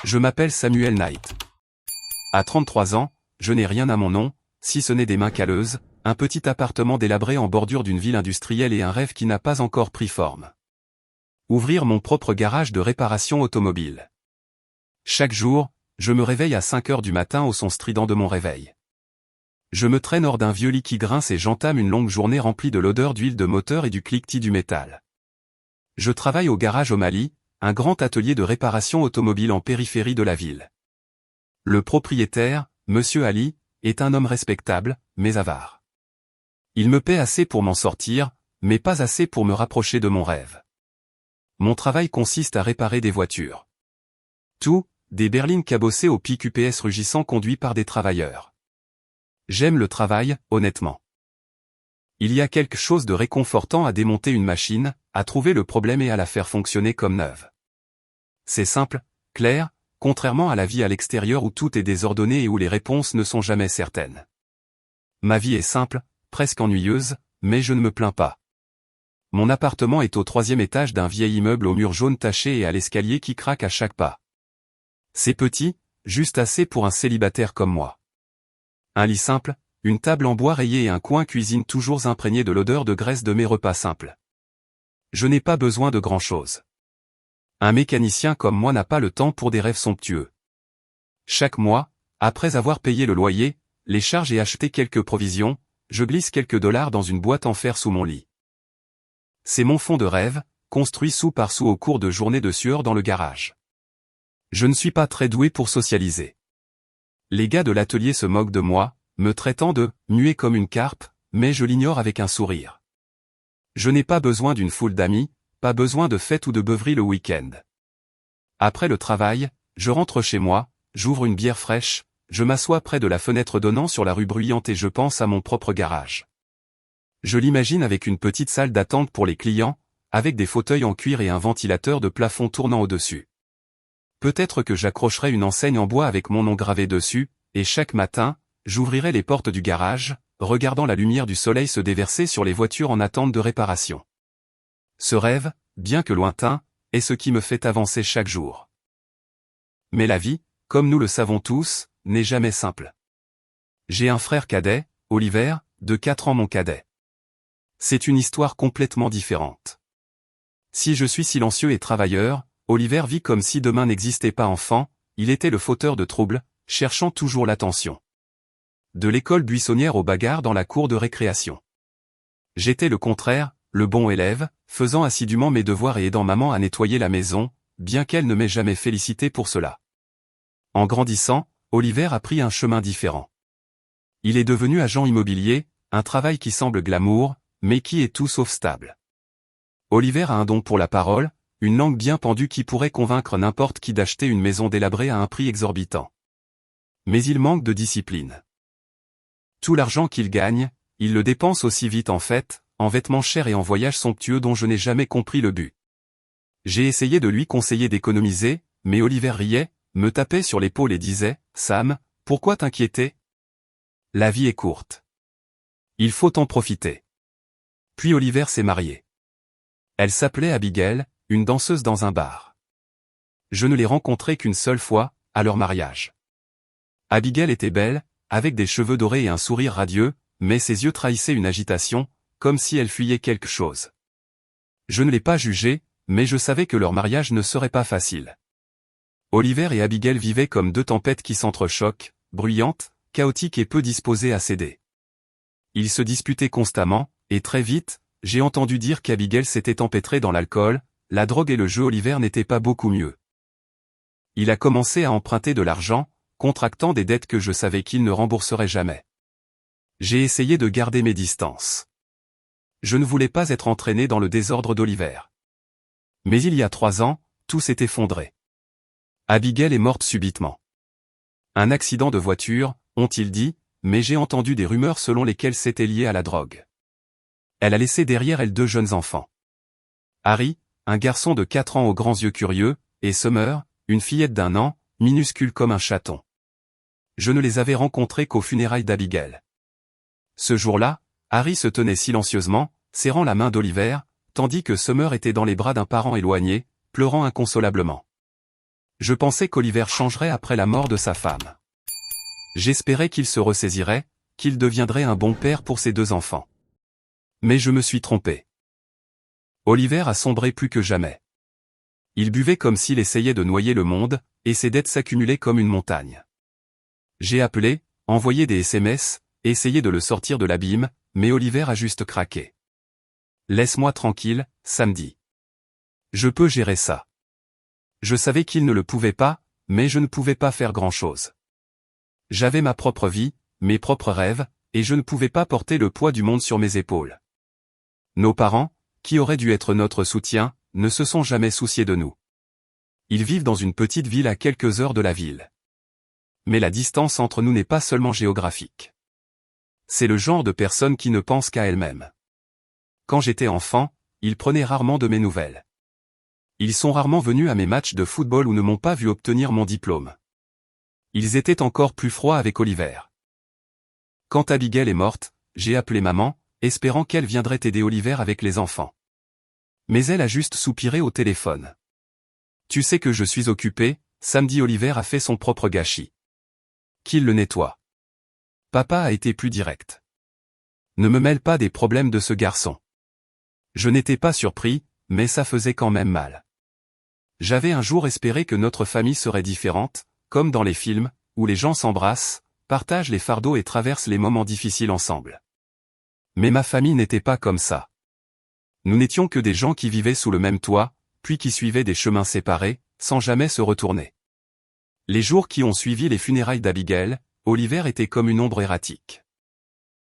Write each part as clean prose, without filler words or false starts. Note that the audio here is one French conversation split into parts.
Je m'appelle Samuel Knight. À 33 ans, je n'ai rien à mon nom, si ce n'est des mains calleuses, un petit appartement délabré en bordure d'une ville industrielle et un rêve qui n'a pas encore pris forme. Ouvrir mon propre garage de réparation automobile. Chaque jour, je me réveille à 5 heures du matin au son strident de mon réveil. Je me traîne hors d'un vieux lit qui grince et j'entame une longue journée remplie de l'odeur d'huile de moteur et du cliquetis du métal. Je travaille au garage O'Malley, un grand atelier de réparation automobile en périphérie de la ville. Le propriétaire, Monsieur Ali, est un homme respectable, mais avare. Il me paie assez pour m'en sortir, mais pas assez pour me rapprocher de mon rêve. Mon travail consiste à réparer des voitures. Tout, des berlines cabossées au pic UPS rugissant conduits par des travailleurs. J'aime le travail, honnêtement. Il y a quelque chose de réconfortant à démonter une machine, à trouver le problème et à la faire fonctionner comme neuve. C'est simple, clair, contrairement à la vie à l'extérieur où tout est désordonné et où les réponses ne sont jamais certaines. Ma vie est simple, presque ennuyeuse, mais je ne me plains pas. Mon appartement est au 3e étage d'un vieil immeuble aux murs jaunes tachés et à l'escalier qui craque à chaque pas. C'est petit, juste assez pour un célibataire comme moi. Un lit simple, une table en bois rayée et un coin cuisine toujours imprégné de l'odeur de graisse de mes repas simples. Je n'ai pas besoin de grand-chose. Un mécanicien comme moi n'a pas le temps pour des rêves somptueux. Chaque mois, après avoir payé le loyer, les charges et acheté quelques provisions, je glisse quelques dollars dans une boîte en fer sous mon lit. C'est mon fond de rêve, construit sou par sou au cours de journées de sueur dans le garage. Je ne suis pas très doué pour socialiser. Les gars de l'atelier se moquent de moi, me traitant de « muet comme une carpe », mais je l'ignore avec un sourire. Je n'ai pas besoin d'une foule d'amis, pas besoin de fêtes ou de beuveries le week-end. Après le travail, je rentre chez moi, j'ouvre une bière fraîche, je m'assois près de la fenêtre donnant sur la rue bruyante et je pense à mon propre garage. Je l'imagine avec une petite salle d'attente pour les clients, avec des fauteuils en cuir et un ventilateur de plafond tournant au-dessus. Peut-être que j'accrocherai une enseigne en bois avec mon nom gravé dessus, et chaque matin, j'ouvrirai les portes du garage, regardant la lumière du soleil se déverser sur les voitures en attente de réparation. Ce rêve, bien que lointain, est ce qui me fait avancer chaque jour. Mais la vie, comme nous le savons tous, n'est jamais simple. J'ai un frère cadet, Oliver, de 4 ans mon cadet. C'est une histoire complètement différente. Si je suis silencieux et travailleur, Oliver vit comme si demain n'existait pas enfant, il était le fauteur de troubles, cherchant toujours l'attention. De l'école buissonnière aux bagarres dans la cour de récréation. J'étais le contraire, le bon élève, faisant assidûment mes devoirs et aidant maman à nettoyer la maison, bien qu'elle ne m'ait jamais félicité pour cela. En grandissant, Oliver a pris un chemin différent. Il est devenu agent immobilier, un travail qui semble glamour, mais qui est tout sauf stable. Oliver a un don pour la parole, une langue bien pendue qui pourrait convaincre n'importe qui d'acheter une maison délabrée à un prix exorbitant. Mais il manque de discipline. Tout l'argent qu'il gagne, il le dépense aussi vite en fêtes, en vêtements chers et en voyages somptueux dont je n'ai jamais compris le but. J'ai essayé de lui conseiller d'économiser, mais Oliver riait, me tapait sur l'épaule et disait « Sam, pourquoi t'inquiéter ? La vie est courte. Il faut en profiter. » Puis Oliver s'est marié. Elle s'appelait Abigail, une danseuse dans un bar. Je ne l'ai rencontrée qu'une seule fois, à leur mariage. Abigail était belle, avec des cheveux dorés et un sourire radieux, mais ses yeux trahissaient une agitation, comme si elle fuyait quelque chose. Je ne l'ai pas jugée, mais je savais que leur mariage ne serait pas facile. Oliver et Abigail vivaient comme deux tempêtes qui s'entrechoquent, bruyantes, chaotiques et peu disposées à céder. Ils se disputaient constamment, et très vite, j'ai entendu dire qu'Abigail s'était empêtrée dans l'alcool, la drogue et le jeu. Oliver n'était pas beaucoup mieux. Il a commencé à emprunter de l'argent, contractant des dettes que je savais qu'il ne rembourserait jamais. J'ai essayé de garder mes distances. Je ne voulais pas être entraîné dans le désordre d'Oliver. Mais il y a 3 ans, tout s'est effondré. Abigail est morte subitement. Un accident de voiture, ont-ils dit, mais j'ai entendu des rumeurs selon lesquelles c'était lié à la drogue. Elle a laissé derrière elle 2 jeunes enfants. Harry, un garçon de 4 ans aux grands yeux curieux, et Summer, une fillette d'1 an, minuscule comme un chaton. Je ne les avais rencontrés qu'aux funérailles d'Abigail. Ce jour-là, Harry se tenait silencieusement, serrant la main d'Oliver, tandis que Summer était dans les bras d'un parent éloigné, pleurant inconsolablement. Je pensais qu'Oliver changerait après la mort de sa femme. J'espérais qu'il se ressaisirait, qu'il deviendrait un bon père pour ses 2 enfants. Mais je me suis trompé. Oliver a sombré plus que jamais. Il buvait comme s'il essayait de noyer le monde, et ses dettes s'accumulaient comme une montagne. J'ai appelé, envoyé des SMS, essayé de le sortir de l'abîme, mais Oliver a juste craqué. Laisse-moi tranquille, samedi. Je peux gérer ça. Je savais qu'il ne le pouvait pas, mais je ne pouvais pas faire grand-chose. J'avais ma propre vie, mes propres rêves, et je ne pouvais pas porter le poids du monde sur mes épaules. Nos parents, qui auraient dû être notre soutien, ne se sont jamais souciés de nous. Ils vivent dans une petite ville à quelques heures de la ville. Mais la distance entre nous n'est pas seulement géographique. C'est le genre de personnes qui ne pensent qu'à elles-mêmes. Quand j'étais enfant, ils prenaient rarement de mes nouvelles. Ils sont rarement venus à mes matchs de football ou ne m'ont pas vu obtenir mon diplôme. Ils étaient encore plus froids avec Oliver. Quand Abigail est morte, j'ai appelé maman, espérant qu'elle viendrait aider Oliver avec les enfants. Mais elle a juste soupiré au téléphone. Tu sais que je suis occupé, samedi Oliver a fait son propre gâchis. Qu'il le nettoie. Papa a été plus direct. Ne me mêle pas des problèmes de ce garçon. Je n'étais pas surpris, mais ça faisait quand même mal. J'avais un jour espéré que notre famille serait différente, comme dans les films, où les gens s'embrassent, partagent les fardeaux et traversent les moments difficiles ensemble. Mais ma famille n'était pas comme ça. Nous n'étions que des gens qui vivaient sous le même toit, puis qui suivaient des chemins séparés, sans jamais se retourner. Les jours qui ont suivi les funérailles d'Abigail, Oliver était comme une ombre erratique.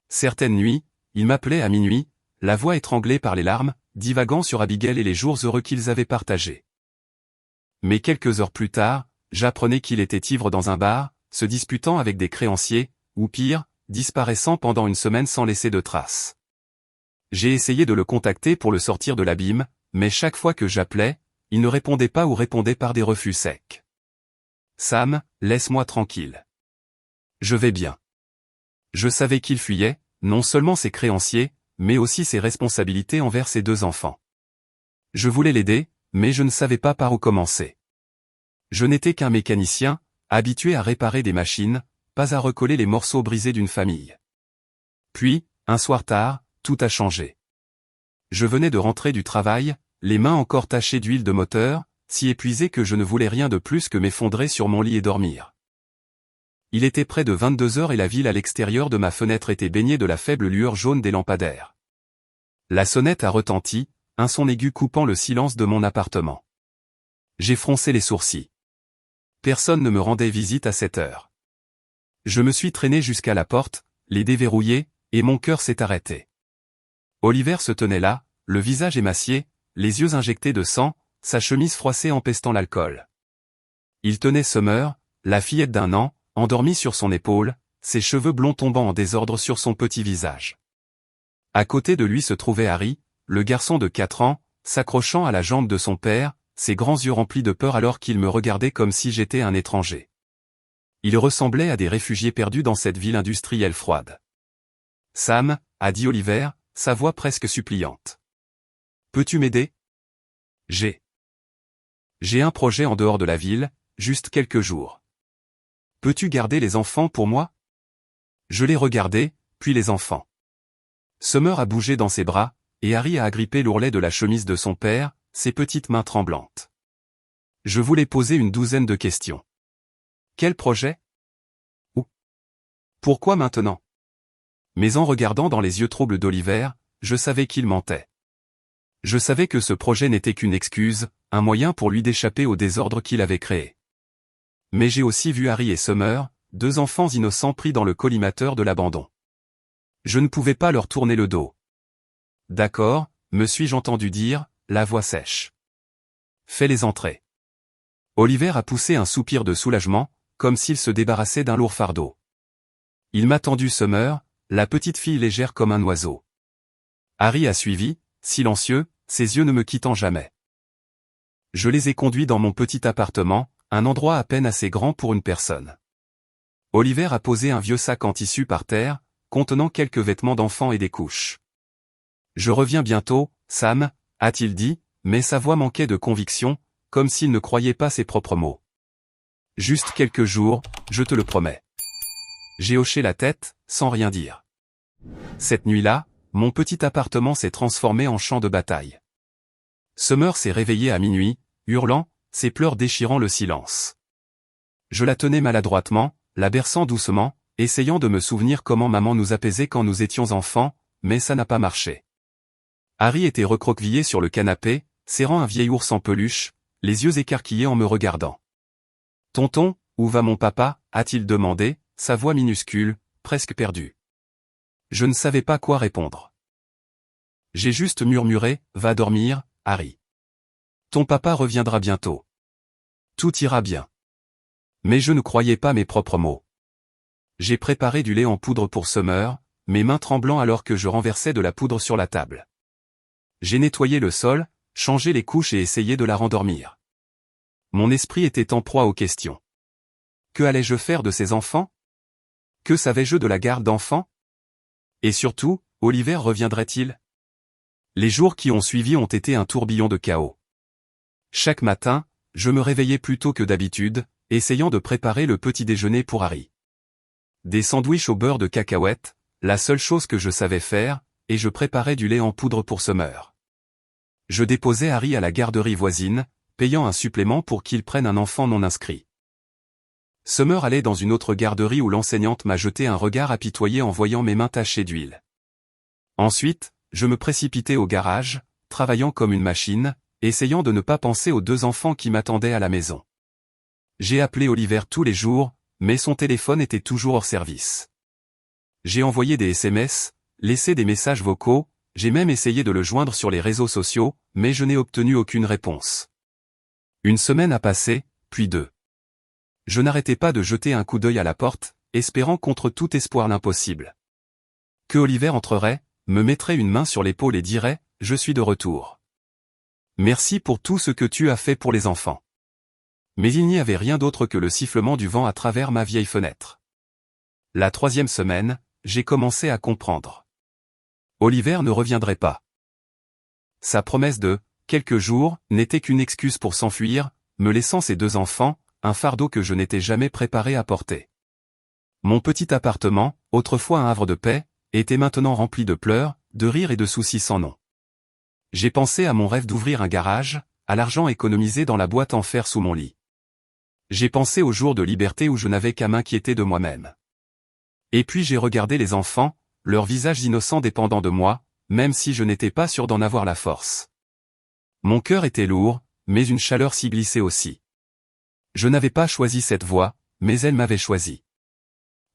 Certaines nuits, il m'appelait à minuit, la voix étranglée par les larmes, divaguant sur Abigail et les jours heureux qu'ils avaient partagés. Mais quelques heures plus tard, j'apprenais qu'il était ivre dans un bar, se disputant avec des créanciers, ou pire, disparaissant pendant une semaine sans laisser de traces. J'ai essayé de le contacter pour le sortir de l'abîme, mais chaque fois que j'appelais, il ne répondait pas ou répondait par des refus secs. Sam, laisse-moi tranquille. Je vais bien. Je savais qu'il fuyait, non seulement ses créanciers, mais aussi ses responsabilités envers ses 2 enfants. Je voulais l'aider, mais je ne savais pas par où commencer. Je n'étais qu'un mécanicien, habitué à réparer des machines, pas à recoller les morceaux brisés d'une famille. Puis, un soir tard, tout a changé. Je venais de rentrer du travail, les mains encore tachées d'huile de moteur, si épuisé que je ne voulais rien de plus que m'effondrer sur mon lit et dormir. Il était près de 22 heures et la ville à l'extérieur de ma fenêtre était baignée de la faible lueur jaune des lampadaires. La sonnette a retenti, un son aigu coupant le silence de mon appartement. J'ai froncé les sourcils. Personne ne me rendait visite à cette heure. Je me suis traîné jusqu'à la porte, les déverrouillé, et mon cœur s'est arrêté. Oliver se tenait là, le visage émacié, les yeux injectés de sang, sa chemise froissée empestant l'alcool. Il tenait Summer, la fillette d'1 an, endormie sur son épaule, ses cheveux blonds tombant en désordre sur son petit visage. À côté de lui se trouvait Harry, le garçon de 4 ans, s'accrochant à la jambe de son père, ses grands yeux remplis de peur alors qu'il me regardait comme si j'étais un étranger. Il ressemblait à des réfugiés perdus dans cette ville industrielle froide. « Sam » a dit Oliver, sa voix presque suppliante. « Peux-tu m'aider ? J'ai un projet en dehors de la ville, juste quelques jours. Peux-tu garder les enfants pour moi ? » Je l'ai regardé, puis les enfants. Summer a bougé dans ses bras, et Harry a agrippé l'ourlet de la chemise de son père, ses petites mains tremblantes. Je voulais poser une douzaine de questions. Quel projet ? Où ? Pourquoi maintenant ? Mais en regardant dans les yeux troubles d'Oliver, je savais qu'il mentait. Je savais que ce projet n'était qu'une excuse, un moyen pour lui d'échapper au désordre qu'il avait créé. Mais j'ai aussi vu Harry et Summer, 2 enfants innocents pris dans le collimateur de l'abandon. Je ne pouvais pas leur tourner le dos. D'accord, me suis-je entendu dire, la voix sèche. Fais-les entrer. Oliver a poussé un soupir de soulagement, comme s'il se débarrassait d'un lourd fardeau. Il m'a tendu Summer, la petite fille légère comme un oiseau. Harry a suivi, silencieux, ses yeux ne me quittant jamais. Je les ai conduits dans mon petit appartement, un endroit à peine assez grand pour une personne. Oliver a posé un vieux sac en tissu par terre, contenant quelques vêtements d'enfants et des couches. Je reviens bientôt, Sam, a-t-il dit, mais sa voix manquait de conviction, comme s'il ne croyait pas ses propres mots. Juste quelques jours, je te le promets. J'ai hoché la tête, sans rien dire. Cette nuit-là, mon petit appartement s'est transformé en champ de bataille. Summer s'est réveillée à minuit, hurlant, ses pleurs déchirant le silence. Je la tenais maladroitement, la berçant doucement, essayant de me souvenir comment maman nous apaisait quand nous étions enfants, mais ça n'a pas marché. Harry était recroquevillé sur le canapé, serrant un vieil ours en peluche, les yeux écarquillés en me regardant. « Tonton, où va mon papa ?» a-t-il demandé, sa voix minuscule, presque perdue. Je ne savais pas quoi répondre. J'ai juste murmuré, « Va dormir, Harry. Ton papa reviendra bientôt. Tout ira bien. » Mais je ne croyais pas mes propres mots. J'ai préparé du lait en poudre pour Summer, mes mains tremblant alors que je renversais de la poudre sur la table. J'ai nettoyé le sol, changé les couches et essayé de la rendormir. Mon esprit était en proie aux questions. Que allais-je faire de ces enfants? Que savais-je de la garde d'enfants? Et surtout, Oliver reviendrait-il? Les jours qui ont suivi ont été un tourbillon de chaos. Chaque matin, je me réveillais plus tôt que d'habitude, essayant de préparer le petit déjeuner pour Harry. Des sandwichs au beurre de cacahuète, la seule chose que je savais faire, et je préparais du lait en poudre pour Summer. Je déposais Harry à la garderie voisine, payant un supplément pour qu'il prenne un enfant non inscrit. Summer allait dans une autre garderie où l'enseignante m'a jeté un regard apitoyé en voyant mes mains tachées d'huile. Ensuite, je me précipitais au garage, travaillant comme une machine, essayant de ne pas penser aux 2 enfants qui m'attendaient à la maison. J'ai appelé Oliver tous les jours, mais son téléphone était toujours hors service. J'ai envoyé des SMS, laissé des messages vocaux, j'ai même essayé de le joindre sur les réseaux sociaux, mais je n'ai obtenu aucune réponse. Une semaine a passé, puis 2. Je n'arrêtais pas de jeter un coup d'œil à la porte, espérant contre tout espoir l'impossible. Que Oliver entrerait, me mettrait une main sur l'épaule et dirait « Je suis de retour. Merci pour tout ce que tu as fait pour les enfants. » Mais il n'y avait rien d'autre que le sifflement du vent à travers ma vieille fenêtre. La 3e semaine, j'ai commencé à comprendre. Oliver ne reviendrait pas. Sa promesse de « quelques jours » n'était qu'une excuse pour s'enfuir, me laissant ses 2 enfants, un fardeau que je n'étais jamais préparé à porter. Mon petit appartement, autrefois un havre de paix, était maintenant rempli de pleurs, de rires et de soucis sans nom. J'ai pensé à mon rêve d'ouvrir un garage, à l'argent économisé dans la boîte en fer sous mon lit. J'ai pensé aux jours de liberté où je n'avais qu'à m'inquiéter de moi-même. Et puis j'ai regardé les enfants, leurs visages innocents dépendant de moi, même si je n'étais pas sûr d'en avoir la force. Mon cœur était lourd, mais une chaleur s'y glissait aussi. Je n'avais pas choisi cette voie, mais elle m'avait choisi.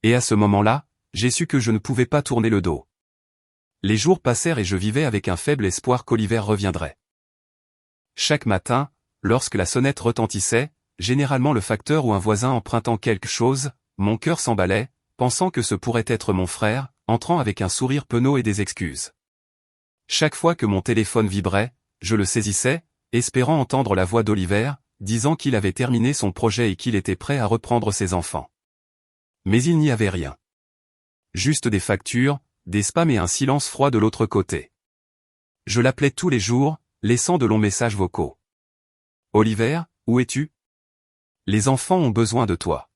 Et à ce moment-là, j'ai su que je ne pouvais pas tourner le dos. Les jours passèrent et je vivais avec un faible espoir qu'Oliver reviendrait. Chaque matin, lorsque la sonnette retentissait, généralement le facteur ou un voisin empruntant quelque chose, mon cœur s'emballait, pensant que ce pourrait être mon frère, entrant avec un sourire penaud et des excuses. Chaque fois que mon téléphone vibrait, je le saisissais, espérant entendre la voix d'Oliver, disant qu'il avait terminé son projet et qu'il était prêt à reprendre ses enfants. Mais il n'y avait rien. Juste des factures, des spams et un silence froid de l'autre côté. Je l'appelais tous les jours, laissant de longs messages vocaux. « Oliver, où es-tu? Les enfants ont besoin de toi.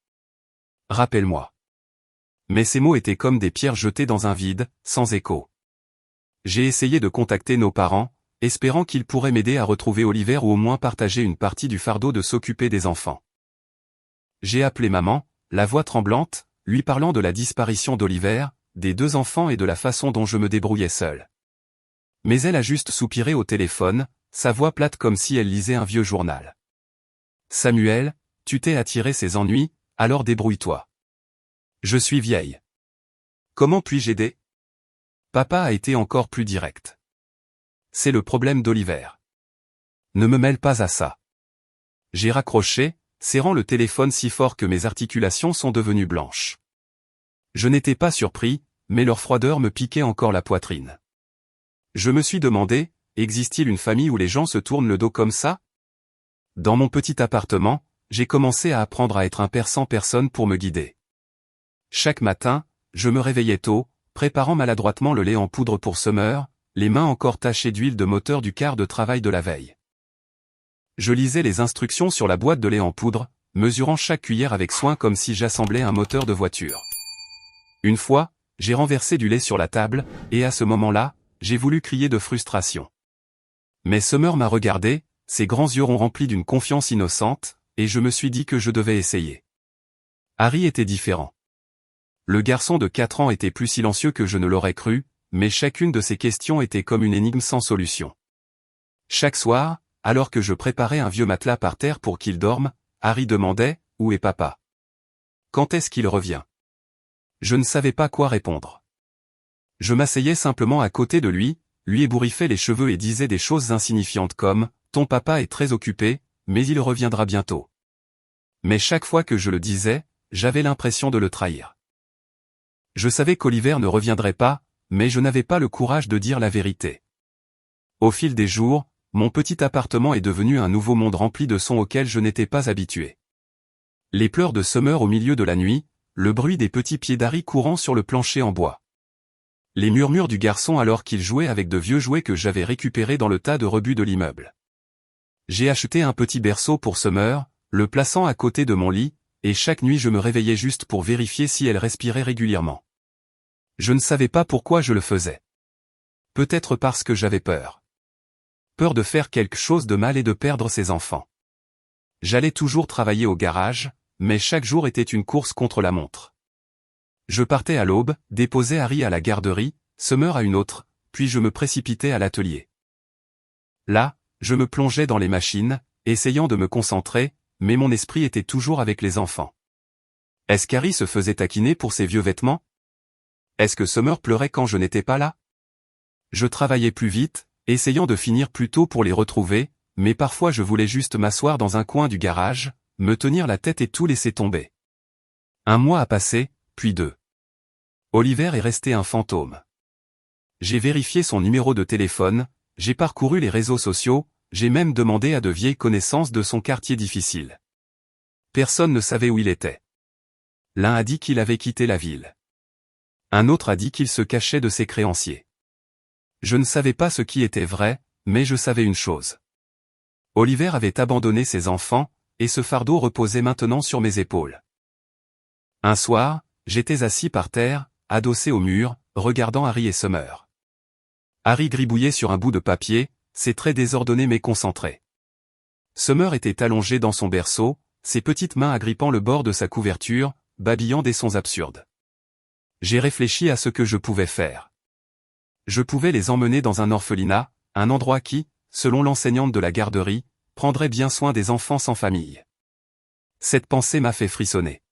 Rappelle-moi. » Mais ces mots étaient comme des pierres jetées dans un vide, sans écho. J'ai essayé de contacter nos parents, espérant qu'ils pourraient m'aider à retrouver Oliver ou au moins partager une partie du fardeau de s'occuper des enfants. J'ai appelé maman, la voix tremblante, lui parlant de la disparition d'Oliver, des 2 enfants et de la façon dont je me débrouillais seul. Mais elle a juste soupiré au téléphone, sa voix plate comme si elle lisait un vieux journal. « Samuel, tu t'es attiré ces ennuis, alors débrouille-toi. Je suis vieille. Comment puis-je aider? » Papa a été encore plus direct. « C'est le problème d'Oliver. Ne me mêle pas à ça. » J'ai raccroché, serrant le téléphone si fort que mes articulations sont devenues blanches. Je n'étais pas surpris, mais leur froideur me piquait encore la poitrine. Je me suis demandé, existe-t-il une famille où les gens se tournent le dos comme ça? Dans mon petit appartement, j'ai commencé à apprendre à être un père sans personne pour me guider. Chaque matin, je me réveillais tôt, préparant maladroitement le lait en poudre pour Summer, les mains encore tachées d'huile de moteur du quart de travail de la veille. Je lisais les instructions sur la boîte de lait en poudre, mesurant chaque cuillère avec soin comme si j'assemblais un moteur de voiture. Une fois, j'ai renversé du lait sur la table, et à ce moment-là, j'ai voulu crier de frustration. Mais Summer m'a regardé, ses grands yeux ronds remplis d'une confiance innocente, et je me suis dit que je devais essayer. Harry était différent. Le garçon de 4 ans était plus silencieux que je ne l'aurais cru, mais chacune de ses questions était comme une énigme sans solution. Chaque soir, alors que je préparais un vieux matelas par terre pour qu'il dorme, Harry demandait « Où est papa ? Quand est-ce qu'il revient ?» Je ne savais pas quoi répondre. Je m'asseyais simplement à côté de lui ébouriffais les cheveux et disais des choses insignifiantes comme « Ton papa est très occupé, mais il reviendra bientôt. » Mais chaque fois que je le disais, j'avais l'impression de le trahir. Je savais qu'Oliver ne reviendrait pas, mais je n'avais pas le courage de dire la vérité. Au fil des jours, mon petit appartement est devenu un nouveau monde rempli de sons auxquels je n'étais pas habitué. Les pleurs de Summer au milieu de la nuit, le bruit des petits pieds d'Harry courant sur le plancher en bois. Les murmures du garçon alors qu'il jouait avec de vieux jouets que j'avais récupérés dans le tas de rebuts de l'immeuble. J'ai acheté un petit berceau pour Summer, le plaçant à côté de mon lit, et chaque nuit je me réveillais juste pour vérifier si elle respirait régulièrement. Je ne savais pas pourquoi je le faisais. Peut-être parce que j'avais peur. Peur de faire quelque chose de mal et de perdre ses enfants. J'allais toujours travailler au garage, mais chaque jour était une course contre la montre. Je partais à l'aube, déposais Harry à la garderie, Summer à une autre, puis je me précipitais à l'atelier. Là, je me plongeais dans les machines, essayant de me concentrer, mais mon esprit était toujours avec les enfants. Est-ce qu'Harry se faisait taquiner pour ses vieux vêtements? Est-ce que Summer pleurait quand je n'étais pas là? Je travaillais plus vite, essayant de finir plus tôt pour les retrouver, mais parfois je voulais juste m'asseoir dans un coin du garage, me tenir la tête et tout laisser tomber. Un mois a passé, puis 2. Oliver est resté un fantôme. J'ai vérifié son numéro de téléphone, j'ai parcouru les réseaux sociaux, j'ai même demandé à de vieilles connaissances de son quartier difficile. Personne ne savait où il était. L'un a dit qu'il avait quitté la ville. Un autre a dit qu'il se cachait de ses créanciers. Je ne savais pas ce qui était vrai, mais je savais une chose. Oliver avait abandonné ses enfants, et ce fardeau reposait maintenant sur mes épaules. Un soir, j'étais assis par terre, adossé au mur, regardant Harry et Summer. Harry gribouillait sur un bout de papier, ses traits désordonnés mais concentrés. Summer était allongée dans son berceau, ses petites mains agrippant le bord de sa couverture, babillant des sons absurdes. J'ai réfléchi à ce que je pouvais faire. Je pouvais les emmener dans un orphelinat, un endroit qui, selon l'enseignante de la garderie, prendrait bien soin des enfants sans famille. Cette pensée m'a fait frissonner.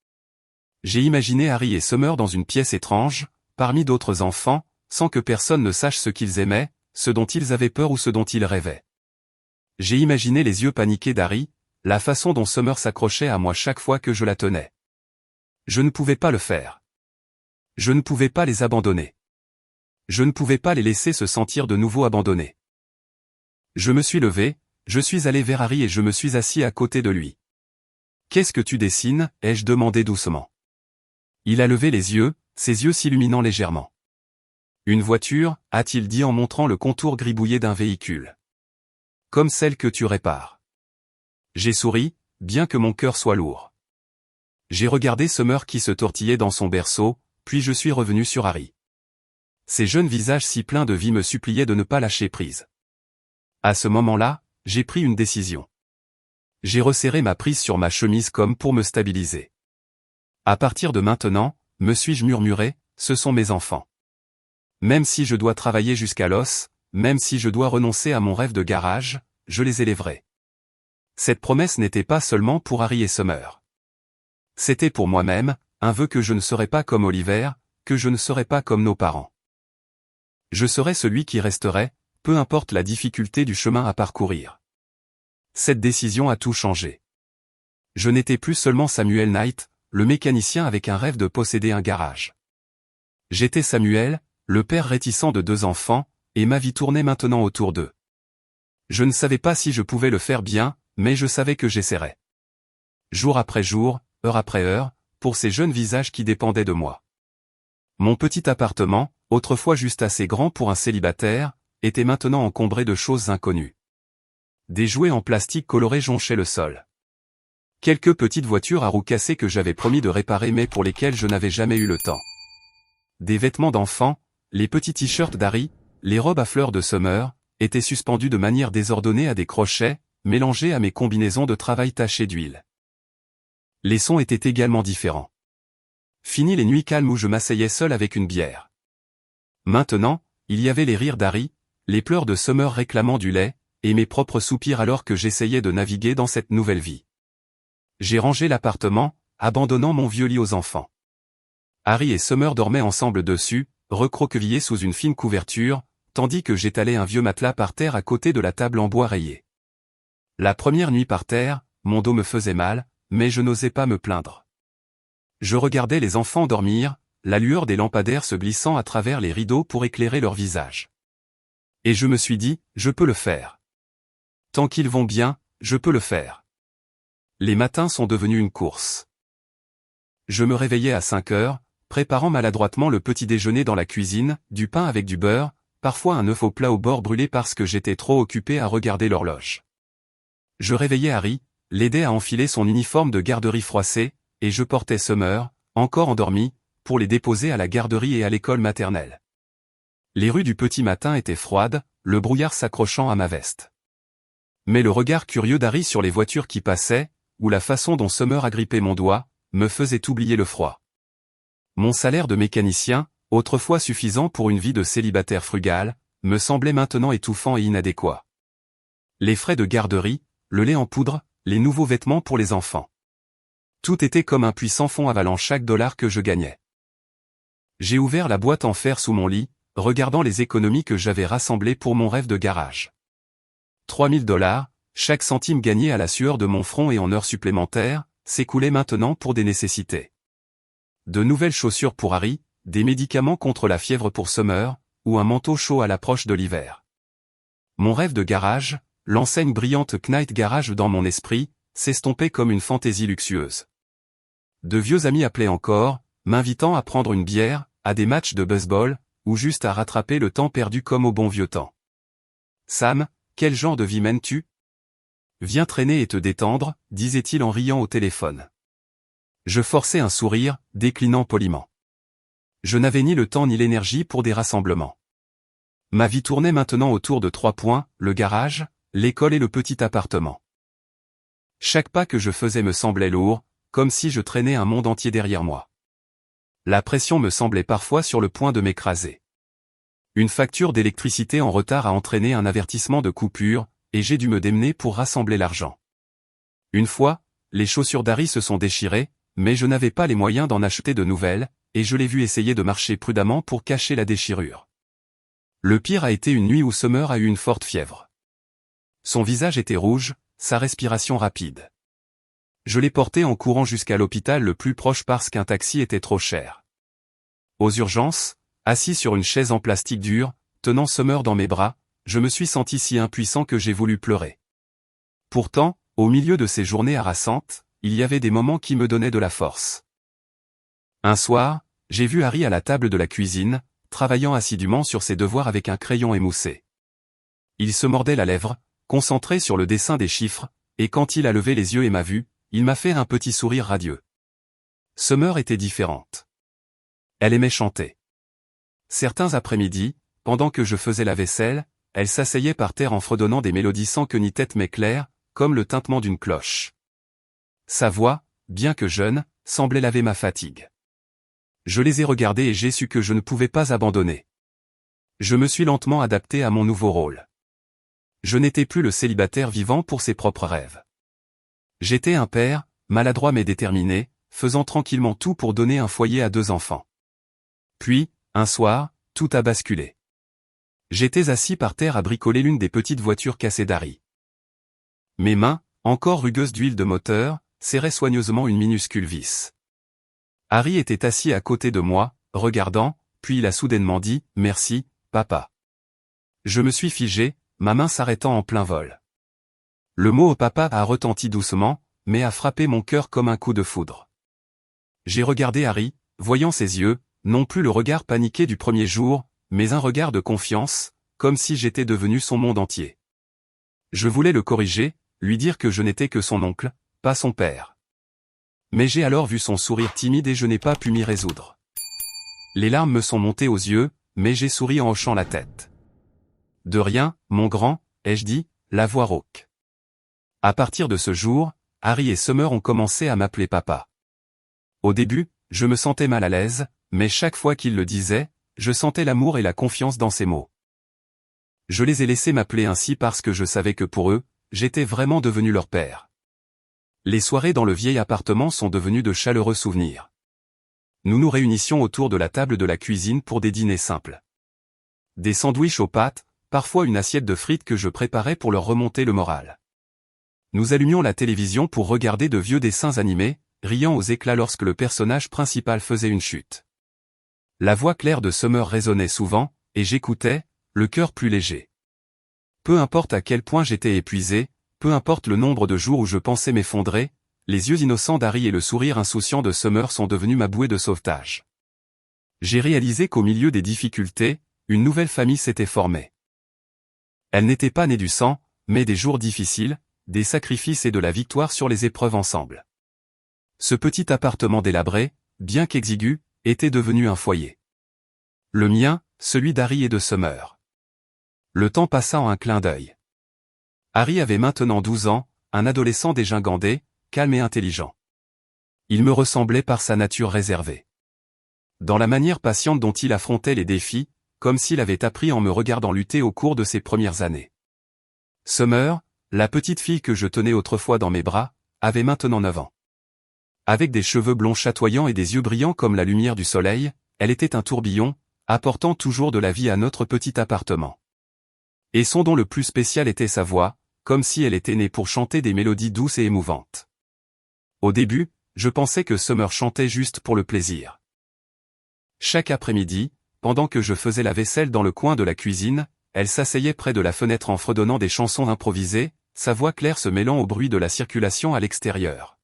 J'ai imaginé Harry et Summer dans une pièce étrange, parmi d'autres enfants, sans que personne ne sache ce qu'ils aimaient, ce dont ils avaient peur ou ce dont ils rêvaient. J'ai imaginé les yeux paniqués d'Harry, la façon dont Summer s'accrochait à moi chaque fois que je la tenais. Je ne pouvais pas le faire. Je ne pouvais pas les abandonner. Je ne pouvais pas les laisser se sentir de nouveau abandonnés. Je me suis levé, je suis allé vers Harry et je me suis assis à côté de lui. « Qu'est-ce que tu dessines ?» ai-je demandé doucement. Il a levé les yeux, ses yeux s'illuminant légèrement. « Une voiture » a-t-il dit en montrant le contour gribouillé d'un véhicule. « Comme celle que tu répares. » J'ai souri, bien que mon cœur soit lourd. J'ai regardé Summer qui se tortillait dans son berceau, puis je suis revenu sur Harry. Ses jeunes visages si pleins de vie me suppliaient de ne pas lâcher prise. À ce moment-là, j'ai pris une décision. J'ai resserré ma prise sur ma chemise comme pour me stabiliser. À partir de maintenant, me suis-je murmuré, ce sont mes enfants. Même si je dois travailler jusqu'à l'os, même si je dois renoncer à mon rêve de garage, je les élèverai. Cette promesse n'était pas seulement pour Harry et Summer. C'était pour moi-même, un vœu que je ne serais pas comme Oliver, que je ne serais pas comme nos parents. Je serais celui qui resterait, peu importe la difficulté du chemin à parcourir. Cette décision a tout changé. Je n'étais plus seulement Samuel Knight, le mécanicien avec un rêve de posséder un garage. J'étais Samuel, le père réticent de 2 enfants, et ma vie tournait maintenant autour d'eux. Je ne savais pas si je pouvais le faire bien, mais je savais que j'essaierais. Jour après jour, heure après heure, pour ces jeunes visages qui dépendaient de moi. Mon petit appartement, autrefois juste assez grand pour un célibataire, était maintenant encombré de choses inconnues. Des jouets en plastique coloré jonchaient le sol. Quelques petites voitures à roues cassées que j'avais promis de réparer mais pour lesquelles je n'avais jamais eu le temps. Des vêtements d'enfants, les petits t-shirts d'Harry, les robes à fleurs de Summer, étaient suspendus de manière désordonnée à des crochets, mélangés à mes combinaisons de travail tachées d'huile. Les sons étaient également différents. Fini les nuits calmes où je m'asseyais seul avec une bière. Maintenant, il y avait les rires d'Harry, les pleurs de Summer réclamant du lait, et mes propres soupirs alors que j'essayais de naviguer dans cette nouvelle vie. J'ai rangé l'appartement, abandonnant mon vieux lit aux enfants. Harry et Summer dormaient ensemble dessus, recroquevillés sous une fine couverture, tandis que j'étalais un vieux matelas par terre à côté de la table en bois rayé. La première nuit par terre, mon dos me faisait mal, mais je n'osais pas me plaindre. Je regardais les enfants dormir, la lueur des lampadaires se glissant à travers les rideaux pour éclairer leurs visages. Et je me suis dit, je peux le faire. Tant qu'ils vont bien, je peux le faire. Les matins sont devenus une course. Je me réveillais à 5 heures, préparant maladroitement le petit déjeuner dans la cuisine, du pain avec du beurre, parfois un œuf au plat au bord brûlé parce que j'étais trop occupé à regarder l'horloge. Je réveillais Harry, l'aidais à enfiler son uniforme de garderie froissé, et je portais Summer, encore endormi, pour les déposer à la garderie et à l'école maternelle. Les rues du petit matin étaient froides, le brouillard s'accrochant à ma veste. Mais le regard curieux d'Harry sur les voitures qui passaient, ou la façon dont Summer agrippait mon doigt, me faisait oublier le froid. Mon salaire de mécanicien, autrefois suffisant pour une vie de célibataire frugal, me semblait maintenant étouffant et inadéquat. Les frais de garderie, le lait en poudre, les nouveaux vêtements pour les enfants. Tout était comme un puissant fond avalant chaque dollar que je gagnais. J'ai ouvert la boîte en fer sous mon lit, regardant les économies que j'avais rassemblées pour mon rêve de garage. 3000 $, chaque centime gagné à la sueur de mon front et en heures supplémentaires, s'écoulait maintenant pour des nécessités. De nouvelles chaussures pour Harry, des médicaments contre la fièvre pour Summer, ou un manteau chaud à l'approche de l'hiver. Mon rêve de garage, l'enseigne brillante Knight Garage dans mon esprit, s'estompait comme une fantaisie luxueuse. De vieux amis appelaient encore, m'invitant à prendre une bière, à des matchs de baseball, ou juste à rattraper le temps perdu comme au bon vieux temps. Sam, quel genre de vie mènes-tu ? Viens traîner et te détendre, disait-il en riant au téléphone. Je forçais un sourire, déclinant poliment. Je n'avais ni le temps ni l'énergie pour des rassemblements. Ma vie tournait maintenant autour de 3 points, le garage, l'école et le petit appartement. Chaque pas que je faisais me semblait lourd, comme si je traînais un monde entier derrière moi. La pression me semblait parfois sur le point de m'écraser. Une facture d'électricité en retard a entraîné un avertissement de coupure, et j'ai dû me démener pour rassembler l'argent. Une fois, les chaussures d'Harry se sont déchirées, mais je n'avais pas les moyens d'en acheter de nouvelles, et je l'ai vu essayer de marcher prudemment pour cacher la déchirure. Le pire a été une nuit où Summer a eu une forte fièvre. Son visage était rouge, sa respiration rapide. Je l'ai porté en courant jusqu'à l'hôpital le plus proche parce qu'un taxi était trop cher. Aux urgences, assis sur une chaise en plastique dur, tenant Summer dans mes bras, je me suis senti si impuissant que j'ai voulu pleurer. Pourtant, au milieu de ces journées harassantes, il y avait des moments qui me donnaient de la force. Un soir, j'ai vu Harry à la table de la cuisine, travaillant assidûment sur ses devoirs avec un crayon émoussé. Il se mordait la lèvre, concentré sur le dessin des chiffres, et quand il a levé les yeux et m'a vu, il m'a fait un petit sourire radieux. Summer était différente. Elle aimait chanter. Certains après-midi, pendant que je faisais la vaisselle, elle s'asseyait par terre en fredonnant des mélodies sans queue ni tête mais claires, comme le tintement d'une cloche. Sa voix, bien que jeune, semblait laver ma fatigue. Je les ai regardés et j'ai su que je ne pouvais pas abandonner. Je me suis lentement adapté à mon nouveau rôle. Je n'étais plus le célibataire vivant pour ses propres rêves. J'étais un père, maladroit mais déterminé, faisant tranquillement tout pour donner un foyer à 2 enfants. Puis, un soir, tout a basculé. J'étais assis par terre à bricoler l'une des petites voitures cassées d'Harry. Mes mains, encore rugueuses d'huile de moteur, serraient soigneusement une minuscule vis. Harry était assis à côté de moi, regardant, puis il a soudainement dit « Merci, papa ». Je me suis figé, ma main s'arrêtant en plein vol. Le mot « papa » a retenti doucement, mais a frappé mon cœur comme un coup de foudre. J'ai regardé Harry, voyant ses yeux, non plus le regard paniqué du premier jour, mais un regard de confiance, comme si j'étais devenu son monde entier. Je voulais le corriger, lui dire que je n'étais que son oncle, pas son père. Mais j'ai alors vu son sourire timide et je n'ai pas pu m'y résoudre. Les larmes me sont montées aux yeux, mais j'ai souri en hochant la tête. De rien, mon grand, ai-je dit, la voix rauque. À partir de ce jour, Harry et Summer ont commencé à m'appeler papa. Au début, je me sentais mal à l'aise, mais chaque fois qu'ils le disaient, je sentais l'amour et la confiance dans ces mots. Je les ai laissés m'appeler ainsi parce que je savais que pour eux, j'étais vraiment devenu leur père. Les soirées dans le vieil appartement sont devenues de chaleureux souvenirs. Nous nous réunissions autour de la table de la cuisine pour des dîners simples. Des sandwichs aux pâtes, parfois une assiette de frites que je préparais pour leur remonter le moral. Nous allumions la télévision pour regarder de vieux dessins animés, riant aux éclats lorsque le personnage principal faisait une chute. La voix claire de Summer résonnait souvent, et j'écoutais, le cœur plus léger. Peu importe à quel point j'étais épuisé, peu importe le nombre de jours où je pensais m'effondrer, les yeux innocents d'Harry et le sourire insouciant de Summer sont devenus ma bouée de sauvetage. J'ai réalisé qu'au milieu des difficultés, une nouvelle famille s'était formée. Elle n'était pas née du sang, mais des jours difficiles, des sacrifices et de la victoire sur les épreuves ensemble. Ce petit appartement délabré, bien qu'exigu, était devenu un foyer. Le mien, celui d'Harry et de Summer. Le temps passa en un clin d'œil. Harry avait maintenant 12 ans, un adolescent dégingandé, calme et intelligent. Il me ressemblait par sa nature réservée. Dans la manière patiente dont il affrontait les défis, comme s'il avait appris en me regardant lutter au cours de ses premières années. Summer, la petite fille que je tenais autrefois dans mes bras, avait maintenant 9 ans. Avec des cheveux blonds chatoyants et des yeux brillants comme la lumière du soleil, elle était un tourbillon, apportant toujours de la vie à notre petit appartement. Et son don le plus spécial était sa voix, comme si elle était née pour chanter des mélodies douces et émouvantes. Au début, je pensais que Summer chantait juste pour le plaisir. Chaque après-midi, pendant que je faisais la vaisselle dans le coin de la cuisine, elle s'asseyait près de la fenêtre en fredonnant des chansons improvisées, sa voix claire se mêlant au bruit de la circulation à l'extérieur.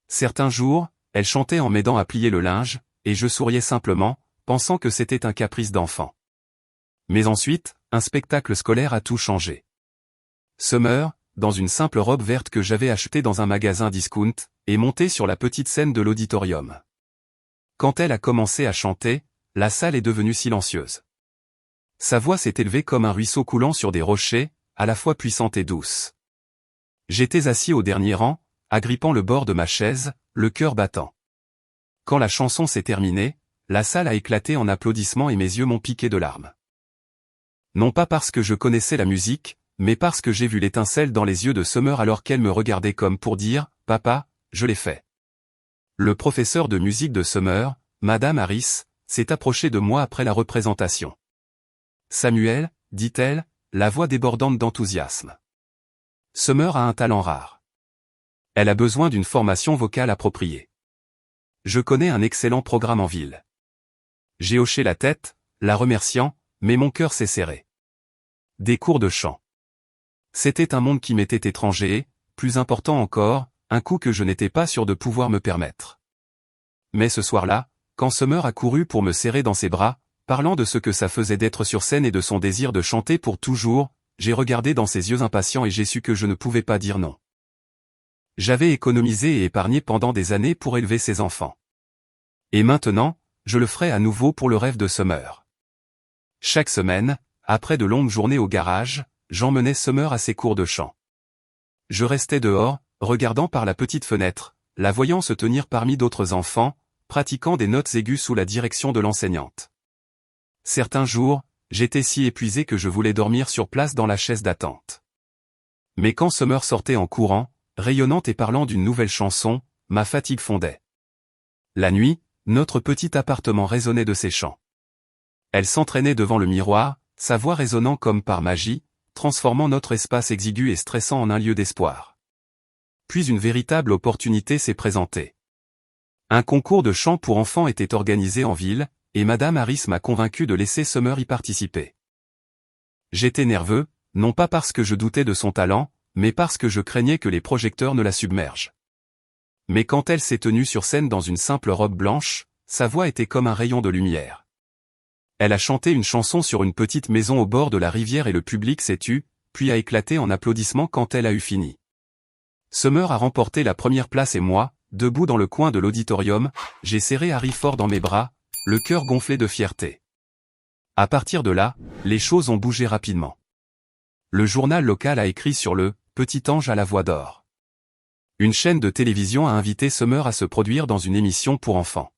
Certains jours, elle chantait en m'aidant à plier le linge, et je souriais simplement, pensant que c'était un caprice d'enfant. Mais ensuite, un spectacle scolaire a tout changé. Summer, dans une simple robe verte que j'avais achetée dans un magasin discount, est montée sur la petite scène de l'auditorium. Quand elle a commencé à chanter, la salle est devenue silencieuse. Sa voix s'est élevée comme un ruisseau coulant sur des rochers, à la fois puissante et douce. J'étais assis au dernier rang, agrippant le bord de ma chaise, le cœur battant. Quand la chanson s'est terminée, la salle a éclaté en applaudissements et mes yeux m'ont piqué de larmes. Non pas parce que je connaissais la musique, mais parce que j'ai vu l'étincelle dans les yeux de Summer alors qu'elle me regardait comme pour dire « Papa, je l'ai fait ». Le professeur de musique de Summer, Madame Harris, s'est approché de moi après la représentation. « Samuel, dit-elle, la voix débordante d'enthousiasme. Summer a un talent rare. Elle a besoin d'une formation vocale appropriée. Je connais un excellent programme en ville. » J'ai hoché la tête, la remerciant, mais mon cœur s'est serré. Des cours de chant. C'était un monde qui m'était étranger et, plus important encore, un coup que je n'étais pas sûr de pouvoir me permettre. Mais ce soir-là, quand Summer a couru pour me serrer dans ses bras, parlant de ce que ça faisait d'être sur scène et de son désir de chanter pour toujours, j'ai regardé dans ses yeux impatients et j'ai su que je ne pouvais pas dire non. J'avais économisé et épargné pendant des années pour élever ses enfants. Et maintenant, je le ferai à nouveau pour le rêve de Summer. Chaque semaine, après de longues journées au garage, j'emmenais Summer à ses cours de chant. Je restais dehors, regardant par la petite fenêtre, la voyant se tenir parmi d'autres enfants, pratiquant des notes aiguës sous la direction de l'enseignante. Certains jours, j'étais si épuisé que je voulais dormir sur place dans la chaise d'attente. Mais quand Summer sortait en courant, rayonnante et parlant d'une nouvelle chanson, ma fatigue fondait. La nuit, notre petit appartement résonnait de ses chants. Elle s'entraînait devant le miroir, sa voix résonnant comme par magie, transformant notre espace exigu et stressant en un lieu d'espoir. Puis une véritable opportunité s'est présentée. Un concours de chant pour enfants était organisé en ville, et Madame Harris m'a convaincu de laisser Summer y participer. J'étais nerveux, non pas parce que je doutais de son talent, mais parce que je craignais que les projecteurs ne la submergent. Mais quand elle s'est tenue sur scène dans une simple robe blanche, sa voix était comme un rayon de lumière. Elle a chanté une chanson sur une petite maison au bord de la rivière et le public s'est tu, puis a éclaté en applaudissements quand elle a eu fini. Summer a remporté la première place et moi, debout dans le coin de l'auditorium, j'ai serré Harry fort dans mes bras, le cœur gonflé de fierté. À partir de là, les choses ont bougé rapidement. Le journal local a écrit sur le « Petit ange à la voix d'or ». Une chaîne de télévision a invité Summer à se produire dans une émission pour enfants.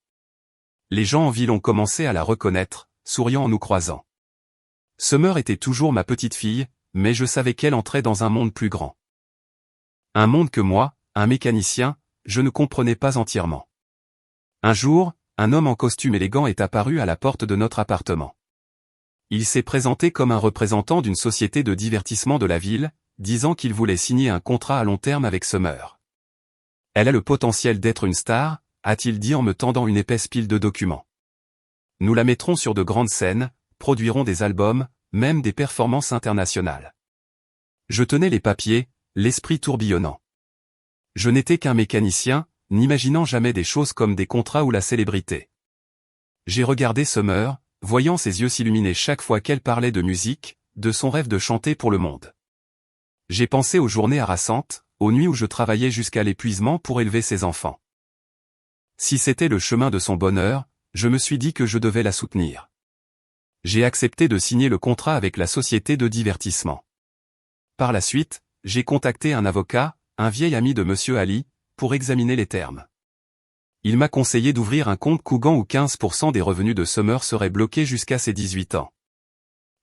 Les gens en ville ont commencé à la reconnaître, souriant en nous croisant. Summer était toujours ma petite fille, mais je savais qu'elle entrait dans un monde plus grand. Un monde que moi, un mécanicien, je ne comprenais pas entièrement. Un jour, un homme en costume élégant est apparu à la porte de notre appartement. Il s'est présenté comme un représentant d'une société de divertissement de la ville, disant qu'il voulait signer un contrat à long terme avec Summer. Elle a le potentiel d'être une star, a-t-il dit en me tendant une épaisse pile de documents. Nous la mettrons sur de grandes scènes, produirons des albums, même des performances internationales. Je tenais les papiers, l'esprit tourbillonnant. Je n'étais qu'un mécanicien, n'imaginant jamais des choses comme des contrats ou la célébrité. J'ai regardé Summer, voyant ses yeux s'illuminer chaque fois qu'elle parlait de musique, de son rêve de chanter pour le monde. J'ai pensé aux journées harassantes, aux nuits où je travaillais jusqu'à l'épuisement pour élever ses enfants. Si c'était le chemin de son bonheur, je me suis dit que je devais la soutenir. J'ai accepté de signer le contrat avec la société de divertissement. Par la suite, j'ai contacté un avocat, un vieil ami de Monsieur Ali, pour examiner les termes. Il m'a conseillé d'ouvrir un compte Cougan où 15% des revenus de Summer seraient bloqués jusqu'à ses 18 ans.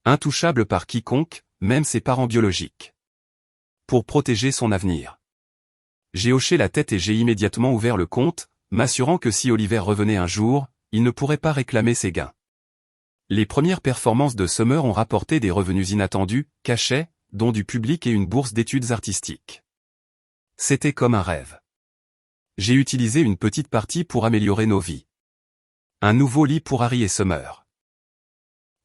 Intouchable par quiconque, même ses parents biologiques. Pour protéger son avenir. J'ai hoché la tête et j'ai immédiatement ouvert le compte, m'assurant que si Oliver revenait un jour, il ne pourrait pas réclamer ses gains. Les premières performances de Summer ont rapporté des revenus inattendus, cachets, dont du public et une bourse d'études artistiques. C'était comme un rêve. J'ai utilisé une petite partie pour améliorer nos vies. Un nouveau lit pour Harry et Summer.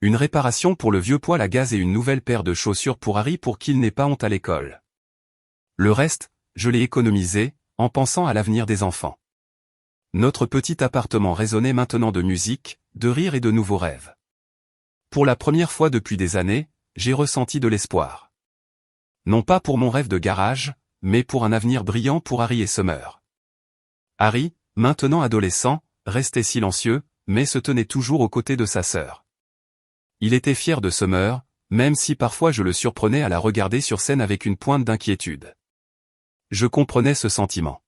Une réparation pour le vieux poêle à gaz et une nouvelle paire de chaussures pour Harry pour qu'il n'ait pas honte à l'école. Le reste, je l'ai économisé, en pensant à l'avenir des enfants. Notre petit appartement résonnait maintenant de musique, de rire et de nouveaux rêves. Pour la première fois depuis des années, j'ai ressenti de l'espoir. Non pas pour mon rêve de garage, mais pour un avenir brillant pour Harry et Summer. Harry, maintenant adolescent, restait silencieux, mais se tenait toujours aux côtés de sa sœur. Il était fier de Summer, même si parfois je le surprenais à la regarder sur scène avec une pointe d'inquiétude. Je comprenais ce sentiment.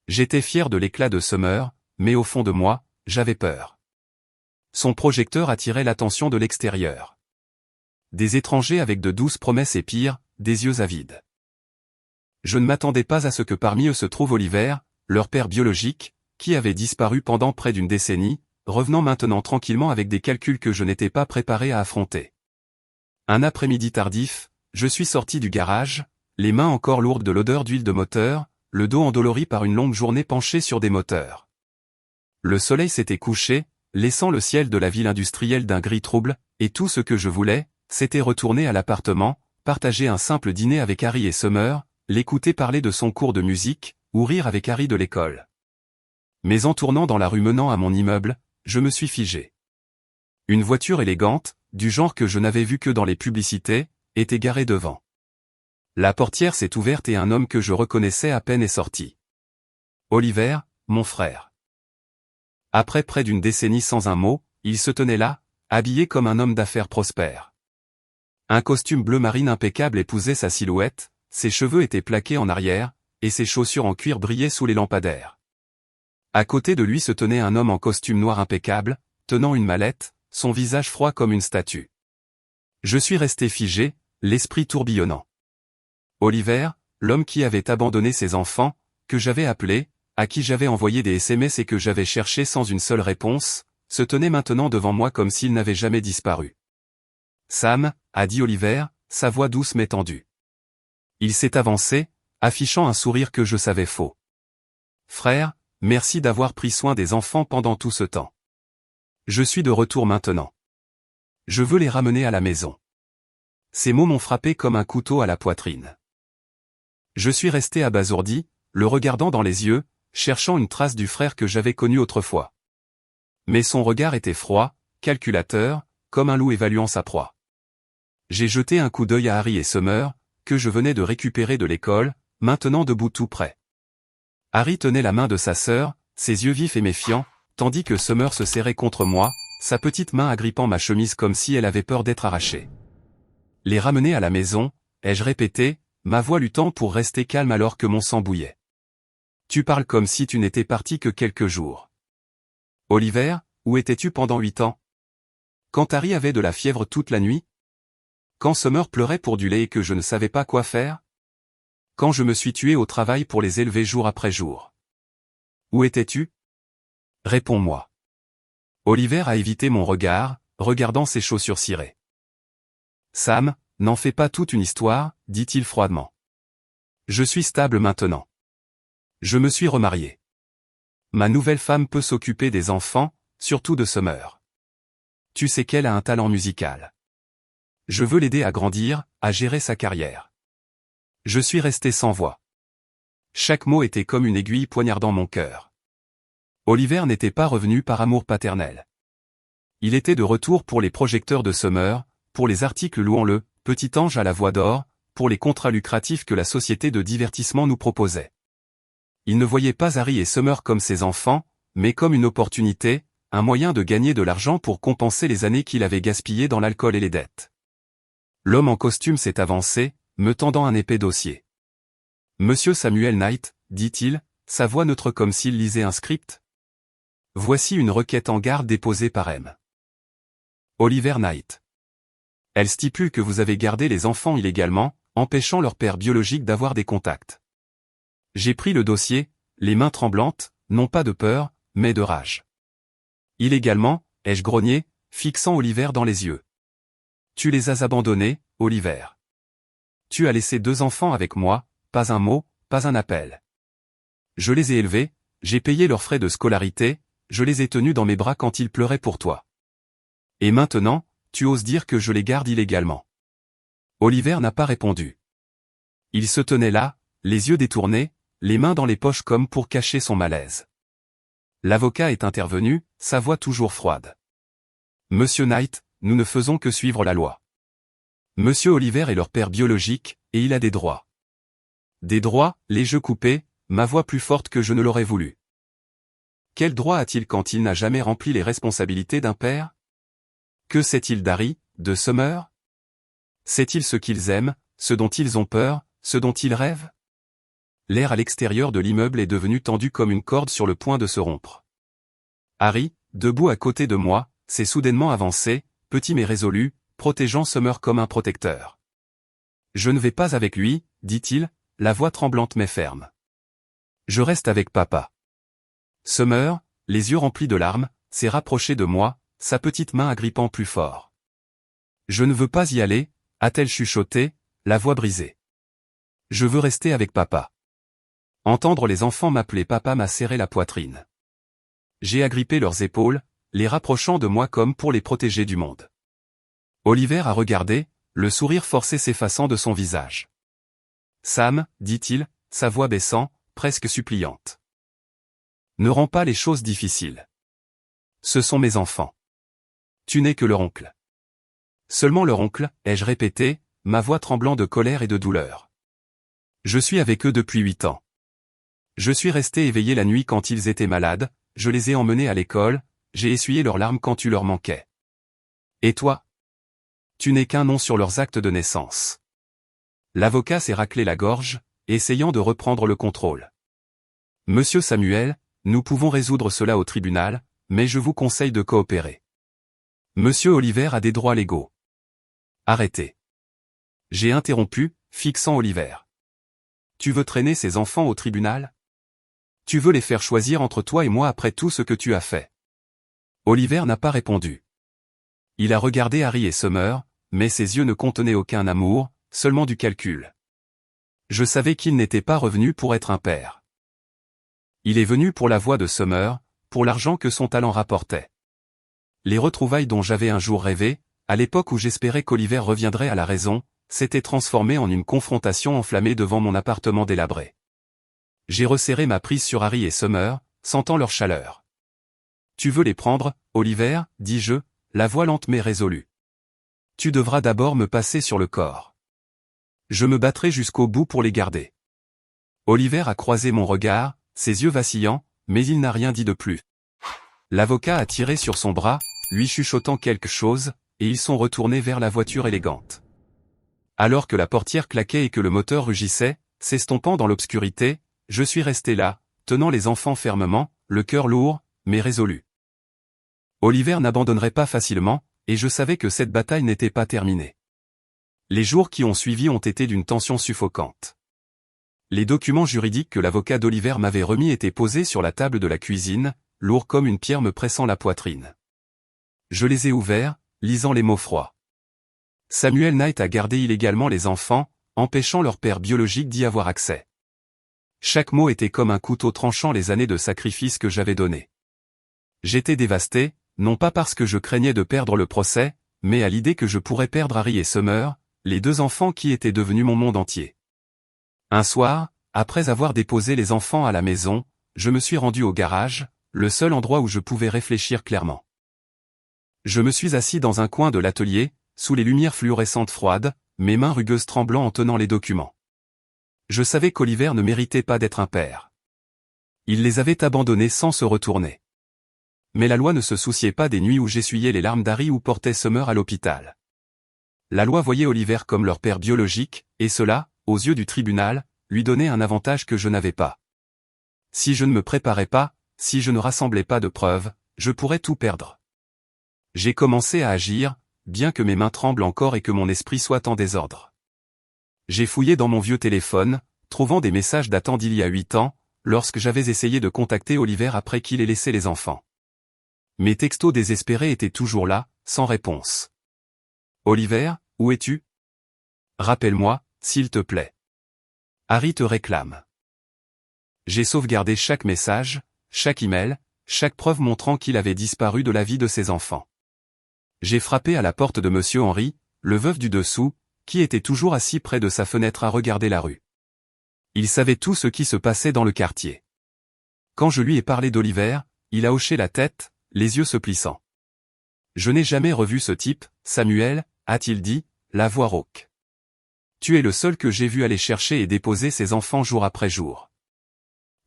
J'étais fier de l'éclat de Summer, mais au fond de moi, j'avais peur. Son projecteur attirait l'attention de l'extérieur. Des étrangers avec de douces promesses et pire, des yeux avides. Je ne m'attendais pas à ce que parmi eux se trouve Oliver, leur père biologique, qui avait disparu pendant près d'une décennie, revenant maintenant tranquillement avec des calculs que je n'étais pas préparé à affronter. Un après-midi tardif, je suis sorti du garage, les mains encore lourdes de l'odeur d'huile de moteur, le dos endolori par une longue journée penchée sur des moteurs. Le soleil s'était couché, laissant le ciel de la ville industrielle d'un gris trouble, et tout ce que je voulais, c'était retourner à l'appartement, partager un simple dîner avec Harry et Summer, l'écouter parler de son cours de musique, ou rire avec Harry de l'école. Mais en tournant dans la rue menant à mon immeuble, je me suis figé. Une voiture élégante, du genre que je n'avais vu que dans les publicités, était garée devant. La portière s'est ouverte et un homme que je reconnaissais à peine est sorti. Oliver, mon frère. Après près d'une décennie sans un mot, il se tenait là, habillé comme un homme d'affaires prospère. Un costume bleu marine impeccable épousait sa silhouette, ses cheveux étaient plaqués en arrière, et ses chaussures en cuir brillaient sous les lampadaires. À côté de lui se tenait un homme en costume noir impeccable, tenant une mallette, son visage froid comme une statue. Je suis resté figé, l'esprit tourbillonnant. Oliver, l'homme qui avait abandonné ses enfants, que j'avais appelé, à qui j'avais envoyé des SMS et que j'avais cherché sans une seule réponse, se tenait maintenant devant moi comme s'il n'avait jamais disparu. « Sam » a dit Oliver, sa voix douce mais tendue. Il s'est avancé, affichant un sourire que je savais faux. « Frère, merci d'avoir pris soin des enfants pendant tout ce temps. Je suis de retour maintenant. Je veux les ramener à la maison. » Ces mots m'ont frappé comme un couteau à la poitrine. Je suis resté abasourdi, le regardant dans les yeux, cherchant une trace du frère que j'avais connu autrefois. Mais son regard était froid, calculateur, comme un loup évaluant sa proie. J'ai jeté un coup d'œil à Harry et Summer, que je venais de récupérer de l'école, maintenant debout tout près. Harry tenait la main de sa sœur, ses yeux vifs et méfiants, tandis que Summer se serrait contre moi, sa petite main agrippant ma chemise comme si elle avait peur d'être arrachée. Les ramener à la maison, ai-je répété, ma voix luttant pour rester calme alors que mon sang bouillait. Tu parles comme si tu n'étais parti que quelques jours. Oliver, où étais-tu pendant 8 ans? Quand Harry avait de la fièvre toute la nuit? Quand Summer pleurait pour du lait et que je ne savais pas quoi faire? Quand je me suis tué au travail pour les élever jour après jour? Où étais-tu? Réponds-moi. Oliver a évité mon regard, regardant ses chaussures cirées. Sam, n'en fais pas toute une histoire, dit-il froidement. Je suis stable maintenant. Je me suis remarié. Ma nouvelle femme peut s'occuper des enfants, surtout de Summer. Tu sais qu'elle a un talent musical. Je veux l'aider à grandir, à gérer sa carrière. Je suis resté sans voix. Chaque mot était comme une aiguille poignardant mon cœur. Oliver n'était pas revenu par amour paternel. Il était de retour pour les projecteurs de Summer, pour les articles louant le « petit ange à la voix d'or », pour les contrats lucratifs que la société de divertissement nous proposait. Il ne voyait pas Harry et Summer comme ses enfants, mais comme une opportunité, un moyen de gagner de l'argent pour compenser les années qu'il avait gaspillées dans l'alcool et les dettes. L'homme en costume s'est avancé, me tendant un épais dossier. « Monsieur Samuel Knight, dit-il, sa voix neutre comme s'il lisait un script. Voici une requête en garde déposée par M. Oliver Knight. Elle stipule que vous avez gardé les enfants illégalement, empêchant leur père biologique d'avoir des contacts. J'ai pris le dossier, les mains tremblantes, non pas de peur, mais de rage. Illégalement, ai-je grogné, fixant Oliver dans les yeux. Tu les as abandonnés, Oliver. Tu as laissé 2 enfants avec moi, pas un mot, pas un appel. Je les ai élevés, j'ai payé leurs frais de scolarité, je les ai tenus dans mes bras quand ils pleuraient pour toi. Et maintenant, tu oses dire que je les garde illégalement. Oliver n'a pas répondu. Il se tenait là, les yeux détournés, les mains dans les poches comme pour cacher son malaise. L'avocat est intervenu, sa voix toujours froide. Monsieur Knight, nous ne faisons que suivre la loi. Monsieur Oliver est leur père biologique, et il a des droits. Des droits, les yeux coupés, ma voix plus forte que je ne l'aurais voulu. Quel droit a-t-il quand il n'a jamais rempli les responsabilités d'un père? Que sait-il d'Harry, de Summer? Sait-il ce qu'ils aiment, ce dont ils ont peur, ce dont ils rêvent? L'air à l'extérieur de l'immeuble est devenu tendu comme une corde sur le point de se rompre. Harry, debout à côté de moi, s'est soudainement avancé, petit mais résolu, protégeant Summer comme un protecteur. Je ne vais pas avec lui, dit-il, la voix tremblante mais ferme. Je reste avec papa. Summer, les yeux remplis de larmes, s'est rapproché de moi, sa petite main agrippant plus fort. Je ne veux pas y aller, a-t-elle chuchoté, la voix brisée. Je veux rester avec papa. Entendre les enfants m'appeler papa m'a serré la poitrine. J'ai agrippé leurs épaules, les rapprochant de moi comme pour les protéger du monde. Oliver a regardé, le sourire forcé s'effaçant de son visage. Sam, dit-il, sa voix baissant, presque suppliante. Ne rends pas les choses difficiles. Ce sont mes enfants. Tu n'es que leur oncle. Seulement leur oncle, ai-je répété, ma voix tremblant de colère et de douleur. Je suis avec eux depuis 8 ans. Je suis resté éveillé la nuit quand ils étaient malades, je les ai emmenés à l'école, j'ai essuyé leurs larmes quand tu leur manquais. Et toi? Tu n'es qu'un nom sur leurs actes de naissance. L'avocat s'est raclé la gorge, essayant de reprendre le contrôle. Monsieur Samuel, nous pouvons résoudre cela au tribunal, mais je vous conseille de coopérer. Monsieur Oliver a des droits légaux. Arrêtez. J'ai interrompu, fixant Oliver. Tu veux traîner ces enfants au tribunal? Tu veux les faire choisir entre toi et moi après tout ce que tu as fait? Oliver n'a pas répondu. Il a regardé Harry et Summer, mais ses yeux ne contenaient aucun amour, seulement du calcul. Je savais qu'il n'était pas revenu pour être un père. Il est venu pour la voix de Summer, pour l'argent que son talent rapportait. Les retrouvailles dont j'avais un jour rêvé, à l'époque où j'espérais qu'Oliver reviendrait à la raison, s'étaient transformées en une confrontation enflammée devant mon appartement délabré. J'ai resserré ma prise sur Harry et Summer, sentant leur chaleur. Tu veux les prendre, Oliver, dis-je, la voix lente mais résolue. Tu devras d'abord me passer sur le corps. Je me battrai jusqu'au bout pour les garder. Oliver a croisé mon regard, ses yeux vacillants, mais il n'a rien dit de plus. L'avocat a tiré sur son bras, lui chuchotant quelque chose, et ils sont retournés vers la voiture élégante. Alors que la portière claquait et que le moteur rugissait, s'estompant dans l'obscurité, je suis resté là, tenant les enfants fermement, le cœur lourd, mais résolu. Oliver n'abandonnerait pas facilement, et je savais que cette bataille n'était pas terminée. Les jours qui ont suivi ont été d'une tension suffocante. Les documents juridiques que l'avocat d'Oliver m'avait remis étaient posés sur la table de la cuisine, lourds comme une pierre me pressant la poitrine. Je les ai ouverts, lisant les mots froids. Samuel Knight a gardé illégalement les enfants, empêchant leur père biologique d'y avoir accès. Chaque mot était comme un couteau tranchant les années de sacrifice que j'avais données. J'étais dévasté, non pas parce que je craignais de perdre le procès, mais à l'idée que je pourrais perdre Harry et Summer, les deux enfants qui étaient devenus mon monde entier. Un soir, après avoir déposé les enfants à la maison, je me suis rendu au garage, le seul endroit où je pouvais réfléchir clairement. Je me suis assis dans un coin de l'atelier, sous les lumières fluorescentes froides, mes mains rugueuses tremblant en tenant les documents. Je savais qu'Oliver ne méritait pas d'être un père. Il les avait abandonnés sans se retourner. Mais la loi ne se souciait pas des nuits où j'essuyais les larmes d'Harry ou portais Summer à l'hôpital. La loi voyait Oliver comme leur père biologique, et cela, aux yeux du tribunal, lui donnait un avantage que je n'avais pas. Si je ne me préparais pas, si je ne rassemblais pas de preuves, je pourrais tout perdre. J'ai commencé à agir, bien que mes mains tremblent encore et que mon esprit soit en désordre. J'ai fouillé dans mon vieux téléphone, trouvant des messages datant d'il y a 8 ans, lorsque j'avais essayé de contacter Oliver après qu'il ait laissé les enfants. Mes textos désespérés étaient toujours là, sans réponse. Oliver, où es-tu? Rappelle-moi, s'il te plaît. Harry te réclame. J'ai sauvegardé chaque message, chaque email, chaque preuve montrant qu'il avait disparu de la vie de ses enfants. J'ai frappé à la porte de Monsieur Henry, le veuf du dessous, qui était toujours assis près de sa fenêtre à regarder la rue. Il savait tout ce qui se passait dans le quartier. Quand je lui ai parlé d'Oliver, il a hoché la tête, les yeux se plissant. Je n'ai jamais revu ce type, Samuel, a-t-il dit, la voix rauque. Tu es le seul que j'ai vu aller chercher et déposer ses enfants jour après jour.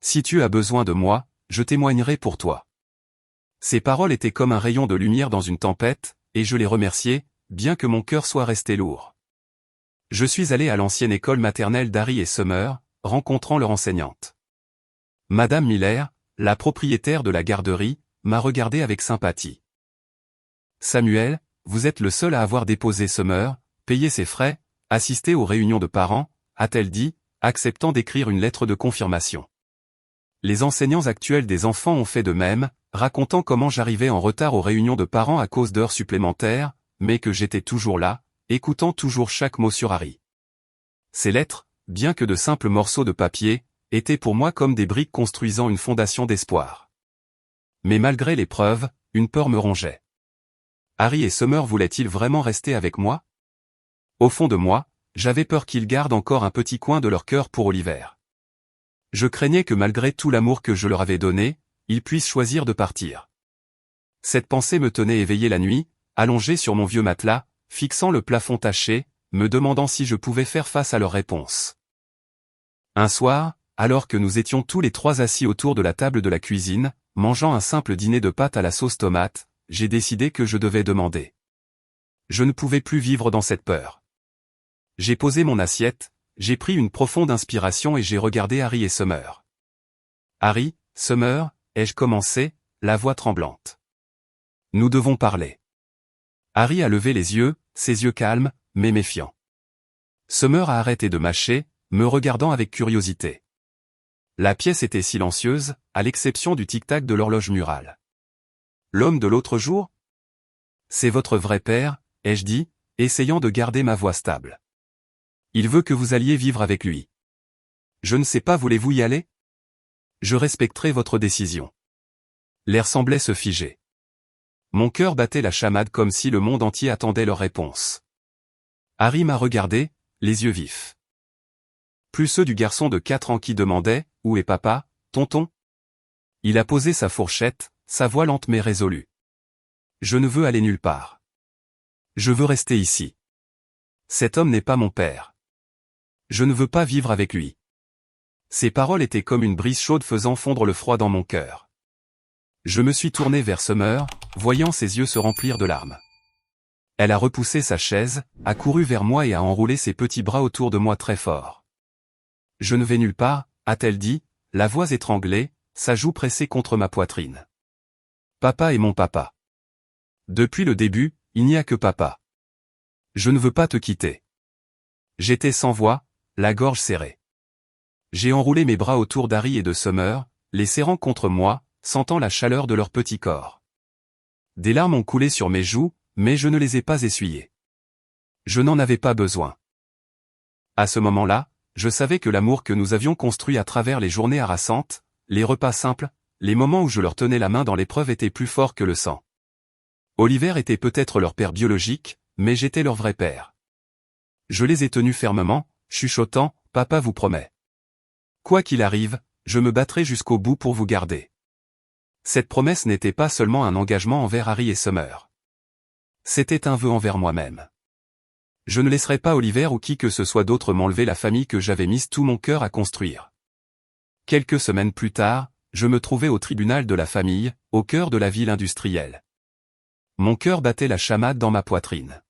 Si tu as besoin de moi, je témoignerai pour toi. Ces paroles étaient comme un rayon de lumière dans une tempête, et je les remerciais, bien que mon cœur soit resté lourd. Je suis allé à l'ancienne école maternelle d'Harry et Summer, rencontrant leur enseignante. Madame Miller, la propriétaire de la garderie, m'a regardé avec sympathie. Samuel, vous êtes le seul à avoir déposé Summer, payé ses frais, assisté aux réunions de parents, a-t-elle dit, acceptant d'écrire une lettre de confirmation. Les enseignants actuels des enfants ont fait de même, racontant comment j'arrivais en retard aux réunions de parents à cause d'heures supplémentaires, mais que j'étais toujours là, écoutant toujours chaque mot sur Harry. Ces lettres, bien que de simples morceaux de papier, étaient pour moi comme des briques construisant une fondation d'espoir. Mais malgré les preuves, une peur me rongeait. Harry et Summer voulaient-ils vraiment rester avec moi? Au fond de moi, j'avais peur qu'ils gardent encore un petit coin de leur cœur pour Oliver. Je craignais que malgré tout l'amour que je leur avais donné, ils puissent choisir de partir. Cette pensée me tenait éveillé la nuit, allongé sur mon vieux matelas, fixant le plafond taché, me demandant si je pouvais faire face à leurs réponses. Un soir, alors que nous étions tous les trois assis autour de la table de la cuisine, mangeant un simple dîner de pâtes à la sauce tomate, j'ai décidé que je devais demander. Je ne pouvais plus vivre dans cette peur. J'ai posé mon assiette, j'ai pris une profonde inspiration et j'ai regardé Harry et Summer. Harry, Summer, ai-je commencé, la voix tremblante. Nous devons parler. Harry a levé les yeux, ses yeux calmes, mais méfiants. Summer a arrêté de mâcher, me regardant avec curiosité. La pièce était silencieuse, à l'exception du tic-tac de l'horloge murale. L'homme de l'autre jour? C'est votre vrai père, ai-je dit, essayant de garder ma voix stable. Il veut que vous alliez vivre avec lui. Je ne sais pas, voulez-vous y aller? Je respecterai votre décision. L'air semblait se figer. Mon cœur battait la chamade comme si le monde entier attendait leur réponse. Harry m'a regardé, les yeux vifs. Plus ceux du garçon de 4 ans qui demandait « Où est papa, tonton ?» Il a posé sa fourchette, sa voix lente mais résolue. Je ne veux aller nulle part. Je veux rester ici. Cet homme n'est pas mon père. Je ne veux pas vivre avec lui. Ces paroles étaient comme une brise chaude faisant fondre le froid dans mon cœur. Je me suis tourné vers Summer, voyant ses yeux se remplir de larmes. Elle a repoussé sa chaise, a couru vers moi et a enroulé ses petits bras autour de moi très fort. « Je ne vais nulle part », a-t-elle dit, la voix étranglée, sa joue pressée contre ma poitrine. Papa est mon papa. Depuis le début, il n'y a que papa. Je ne veux pas te quitter. J'étais sans voix, la gorge serrée. J'ai enroulé mes bras autour d'Harry et de Summer, les serrant contre moi, sentant la chaleur de leur petit corps. Des larmes ont coulé sur mes joues, mais je ne les ai pas essuyées. Je n'en avais pas besoin. À ce moment-là, je savais que l'amour que nous avions construit à travers les journées harassantes, les repas simples, les moments où je leur tenais la main dans l'épreuve était plus fort que le sang. Oliver était peut-être leur père biologique, mais j'étais leur vrai père. Je les ai tenus fermement, chuchotant, « Papa vous promet. Quoi qu'il arrive, je me battrai jusqu'au bout pour vous garder. » Cette promesse n'était pas seulement un engagement envers Harry et Summer. C'était un vœu envers moi-même. Je ne laisserai pas Oliver ou qui que ce soit d'autre m'enlever la famille que j'avais mise tout mon cœur à construire. Quelques semaines plus tard, je me trouvais au tribunal de la famille, au cœur de la ville industrielle. Mon cœur battait la chamade dans ma poitrine.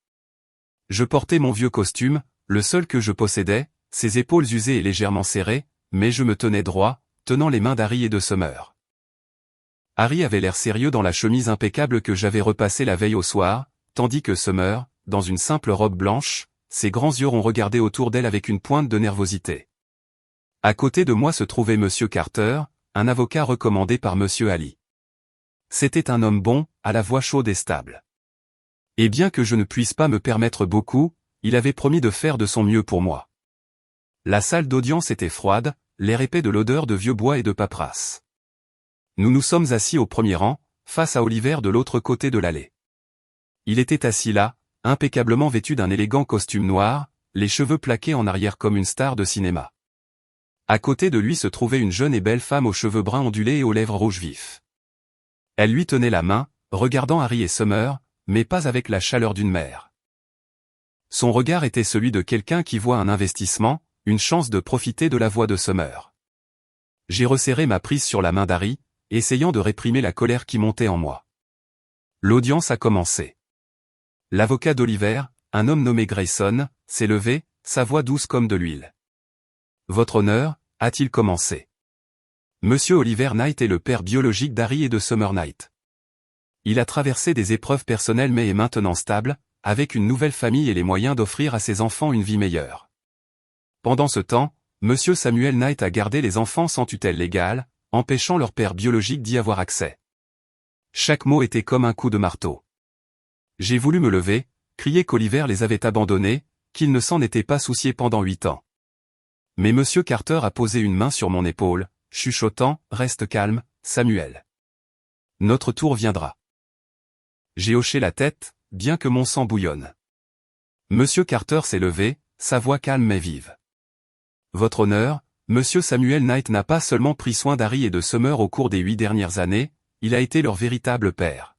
Je portais mon vieux costume, le seul que je possédais, ses épaules usées et légèrement serrées, mais je me tenais droit, tenant les mains d'Harry et de Summer. Harry avait l'air sérieux dans la chemise impeccable que j'avais repassée la veille au soir, tandis que Summer, dans une simple robe blanche, ses grands yeux ronds regardaient autour d'elle avec une pointe de nervosité. À côté de moi se trouvait M. Carter, un avocat recommandé par M. Ali. C'était un homme bon, à la voix chaude et stable. Et bien que je ne puisse pas me permettre beaucoup, il avait promis de faire de son mieux pour moi. La salle d'audience était froide, l'air épais de l'odeur de vieux bois et de paperasse. Nous nous sommes assis au premier rang, face à Oliver de l'autre côté de l'allée. Il était assis là, impeccablement vêtu d'un élégant costume noir, les cheveux plaqués en arrière comme une star de cinéma. À côté de lui se trouvait une jeune et belle femme aux cheveux bruns ondulés et aux lèvres rouges vifs. Elle lui tenait la main, regardant Harry et Summer, mais pas avec la chaleur d'une mère. Son regard était celui de quelqu'un qui voit un investissement, une chance de profiter de la voix de Summer. J'ai resserré ma prise sur la main d'Harry, essayant de réprimer la colère qui montait en moi. L'audience a commencé. L'avocat d'Oliver, un homme nommé Grayson, s'est levé, sa voix douce comme de l'huile. « Votre honneur » a-t-il commencé. Monsieur Oliver Knight est le père biologique d'Harry et de Summer Knight. Il a traversé des épreuves personnelles mais est maintenant stable, avec une nouvelle famille et les moyens d'offrir à ses enfants une vie meilleure. Pendant ce temps, Monsieur Samuel Knight a gardé les enfants sans tutelle légale, empêchant leur père biologique d'y avoir accès. Chaque mot était comme un coup de marteau. J'ai voulu me lever, crier qu'Oliver les avait abandonnés, qu'il ne s'en était pas soucié pendant 8 ans. Mais Monsieur Carter a posé une main sur mon épaule, chuchotant, « Reste calme, Samuel. Notre tour viendra. » J'ai hoché la tête, bien que mon sang bouillonne. Monsieur Carter s'est levé, sa voix calme mais vive. « Votre honneur, Monsieur Samuel Knight n'a pas seulement pris soin d'Harry et de Summer au cours des 8 dernières années, il a été leur véritable père.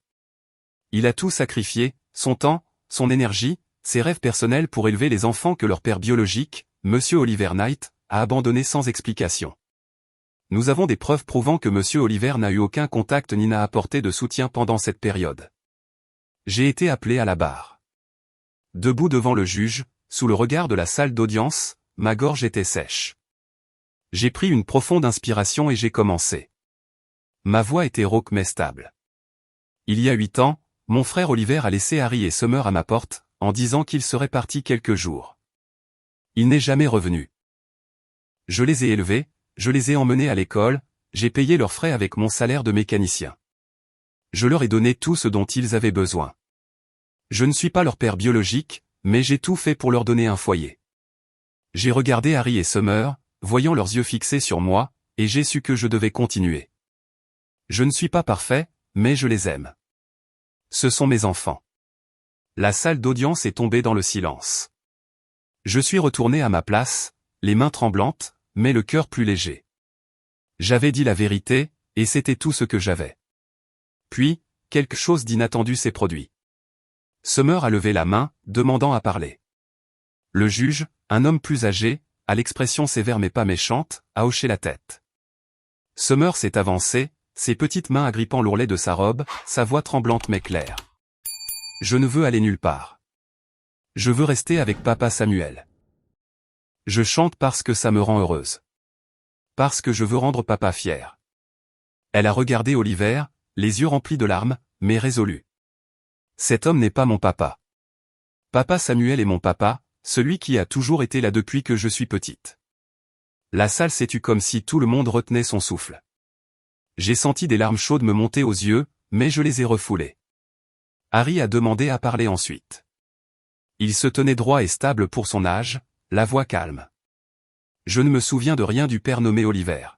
Il a tout sacrifié, son temps, son énergie, ses rêves personnels pour élever les enfants que leur père biologique, Monsieur Oliver Knight, a abandonnés sans explication. Nous avons des preuves prouvant que Monsieur Oliver n'a eu aucun contact ni n'a apporté de soutien pendant cette période. J'ai été appelé à la barre. Debout devant le juge, sous le regard de la salle d'audience, ma gorge était sèche. J'ai pris une profonde inspiration et j'ai commencé. Ma voix était rauque mais stable. Il y a 8 ans, mon frère Oliver a laissé Harry et Summer à ma porte, en disant qu'il serait parti quelques jours. Il n'est jamais revenu. Je les ai élevés, je les ai emmenés à l'école, j'ai payé leurs frais avec mon salaire de mécanicien. Je leur ai donné tout ce dont ils avaient besoin. Je ne suis pas leur père biologique, mais j'ai tout fait pour leur donner un foyer. J'ai regardé Harry et Summer, voyant leurs yeux fixés sur moi, et j'ai su que je devais continuer. Je ne suis pas parfait, mais je les aime. Ce sont mes enfants. La salle d'audience est tombée dans le silence. Je suis retourné à ma place, les mains tremblantes, mais le cœur plus léger. J'avais dit la vérité, et c'était tout ce que j'avais. Puis, quelque chose d'inattendu s'est produit. Summer a levé la main, demandant à parler. Le juge, un homme plus âgé, à l'expression sévère mais pas méchante, a hoché la tête. Summer s'est avancé, ses petites mains agrippant l'ourlet de sa robe, sa voix tremblante mais claire. Je ne veux aller nulle part. Je veux rester avec papa Samuel. Je chante parce que ça me rend heureuse. Parce que je veux rendre papa fier. Elle a regardé Oliver, les yeux remplis de larmes, mais résolue. Cet homme n'est pas mon papa. Papa Samuel est mon papa, celui qui a toujours été là depuis que je suis petite. La salle s'est tue comme si tout le monde retenait son souffle. J'ai senti des larmes chaudes me monter aux yeux, mais je les ai refoulées. Harry a demandé à parler ensuite. Il se tenait droit et stable pour son âge, la voix calme. Je ne me souviens de rien du père nommé Oliver.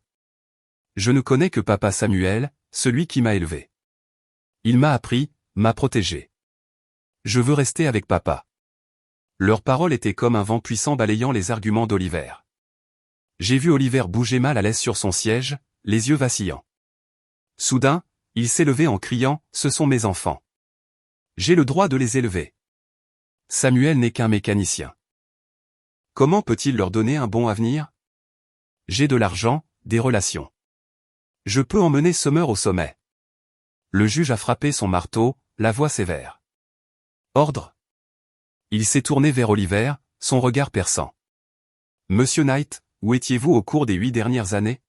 Je ne connais que papa Samuel, celui qui m'a élevé. Il m'a appris, m'a protégé. Je veux rester avec papa. Leurs paroles étaient comme un vent puissant balayant les arguments d'Oliver. J'ai vu Oliver bouger mal à l'aise sur son siège, les yeux vacillants. Soudain, il s'est levé en criant « Ce sont mes enfants. J'ai le droit de les élever. Samuel n'est qu'un mécanicien. Comment peut-il leur donner un bon avenir? J'ai de l'argent, des relations. Je peux emmener Summer au sommet. » Le juge a frappé son marteau, la voix sévère. Ordre. Il s'est tourné vers Oliver, son regard perçant. Monsieur Knight, où étiez-vous au cours des 8 dernières années?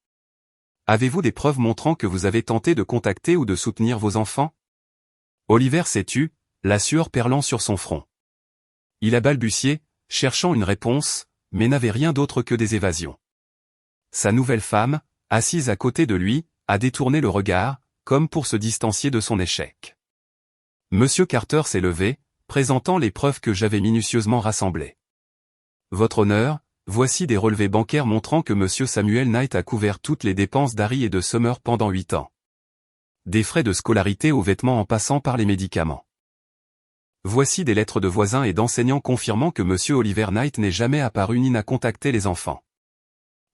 Avez-vous des preuves montrant que vous avez tenté de contacter ou de soutenir vos enfants? Oliver s'est tu, la sueur perlant sur son front. Il a balbutié, cherchant une réponse, mais n'avait rien d'autre que des évasions. Sa nouvelle femme, assise à côté de lui, a détourné le regard, comme pour se distancier de son échec. Monsieur Carter s'est levé, présentant les preuves que j'avais minutieusement rassemblées. Votre honneur, voici des relevés bancaires montrant que monsieur Samuel Knight a couvert toutes les dépenses d'Harry et de Summer pendant 8 ans. Des frais de scolarité aux vêtements en passant par les médicaments. Voici des lettres de voisins et d'enseignants confirmant que monsieur Oliver Knight n'est jamais apparu ni n'a contacté les enfants.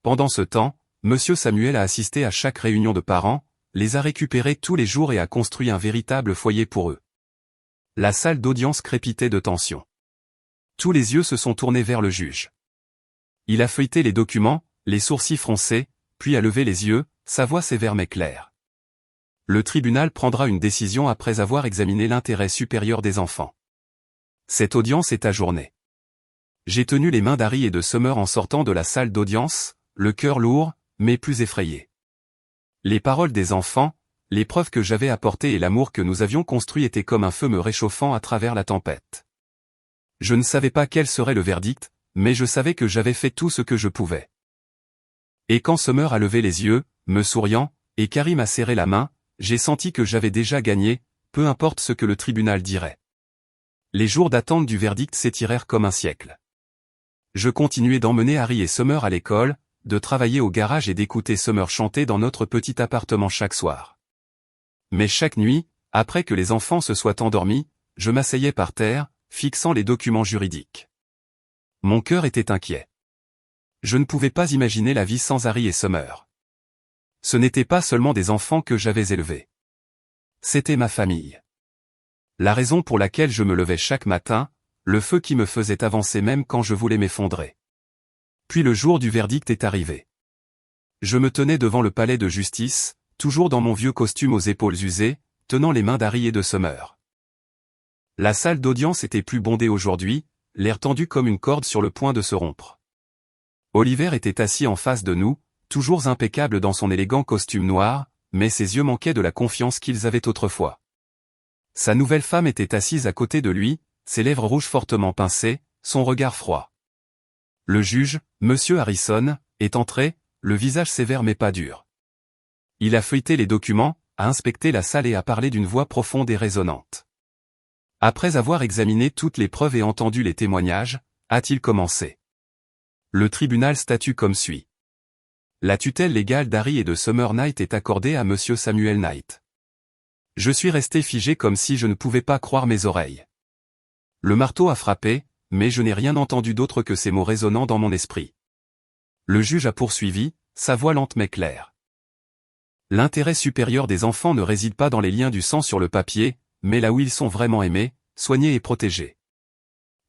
Pendant ce temps, monsieur Samuel a assisté à chaque réunion de parents, les a récupérés tous les jours et a construit un véritable foyer pour eux. La salle d'audience crépitait de tension. Tous les yeux se sont tournés vers le juge. Il a feuilleté les documents, les sourcils froncés, puis a levé les yeux, sa voix sévère mais claire. Le tribunal prendra une décision après avoir examiné l'intérêt supérieur des enfants. Cette audience est ajournée. J'ai tenu les mains d'Harry et de Summer en sortant de la salle d'audience, le cœur lourd, mais plus effrayé. Les paroles des enfants, les preuves que j'avais apportées et l'amour que nous avions construit étaient comme un feu me réchauffant à travers la tempête. Je ne savais pas quel serait le verdict, mais je savais que j'avais fait tout ce que je pouvais. Et quand Summer a levé les yeux, me souriant, et qu'Harry m'a serré la main, j'ai senti que j'avais déjà gagné, peu importe ce que le tribunal dirait. Les jours d'attente du verdict s'étirèrent comme un siècle. Je continuais d'emmener Harry et Summer à l'école, de travailler au garage et d'écouter Summer chanter dans notre petit appartement chaque soir. Mais chaque nuit, après que les enfants se soient endormis, je m'asseyais par terre, fixant les documents juridiques. Mon cœur était inquiet. Je ne pouvais pas imaginer la vie sans Harry et Summer. Ce n'étaient pas seulement des enfants que j'avais élevés. C'était ma famille. La raison pour laquelle je me levais chaque matin, le feu qui me faisait avancer même quand je voulais m'effondrer. Puis le jour du verdict est arrivé. Je me tenais devant le palais de justice, toujours dans mon vieux costume aux épaules usées, tenant les mains d'Harry et de Summer. La salle d'audience était plus bondée aujourd'hui, l'air tendu comme une corde sur le point de se rompre. Oliver était assis en face de nous, toujours impeccable dans son élégant costume noir, mais ses yeux manquaient de la confiance qu'ils avaient autrefois. Sa nouvelle femme était assise à côté de lui, ses lèvres rouges fortement pincées, son regard froid. Le juge, monsieur Harrison, est entré, le visage sévère mais pas dur. Il a feuilleté les documents, a inspecté la salle et a parlé d'une voix profonde et résonnante. Après avoir examiné toutes les preuves et entendu les témoignages, a-t-il commencé. Le tribunal statue comme suit. La tutelle légale d'Harry et de Summer Knight est accordée à monsieur Samuel Knight. Je suis resté figé comme si je ne pouvais pas croire mes oreilles. Le marteau a frappé, mais je n'ai rien entendu d'autre que ces mots résonnant dans mon esprit. Le juge a poursuivi, sa voix lente mais claire. L'intérêt supérieur des enfants ne réside pas dans les liens du sang sur le papier, mais là où ils sont vraiment aimés, soignés et protégés.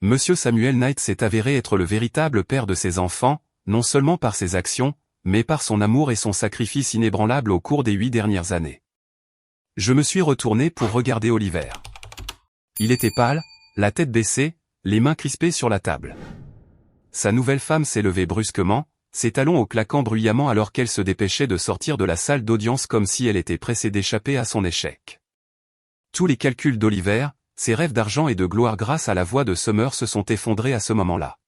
Monsieur Samuel Knight s'est avéré être le véritable père de ses enfants, non seulement par ses actions, mais par son amour et son sacrifice inébranlable au cours des 8 dernières années. Je me suis retourné pour regarder Oliver. Il était pâle, la tête baissée, les mains crispées sur la table. Sa nouvelle femme s'est levée brusquement, ses talons au claquant bruyamment alors qu'elle se dépêchait de sortir de la salle d'audience comme si elle était pressée d'échapper à son échec. Tous les calculs d'Oliver, ses rêves d'argent et de gloire grâce à la voix de Summer se sont effondrés à ce moment-là.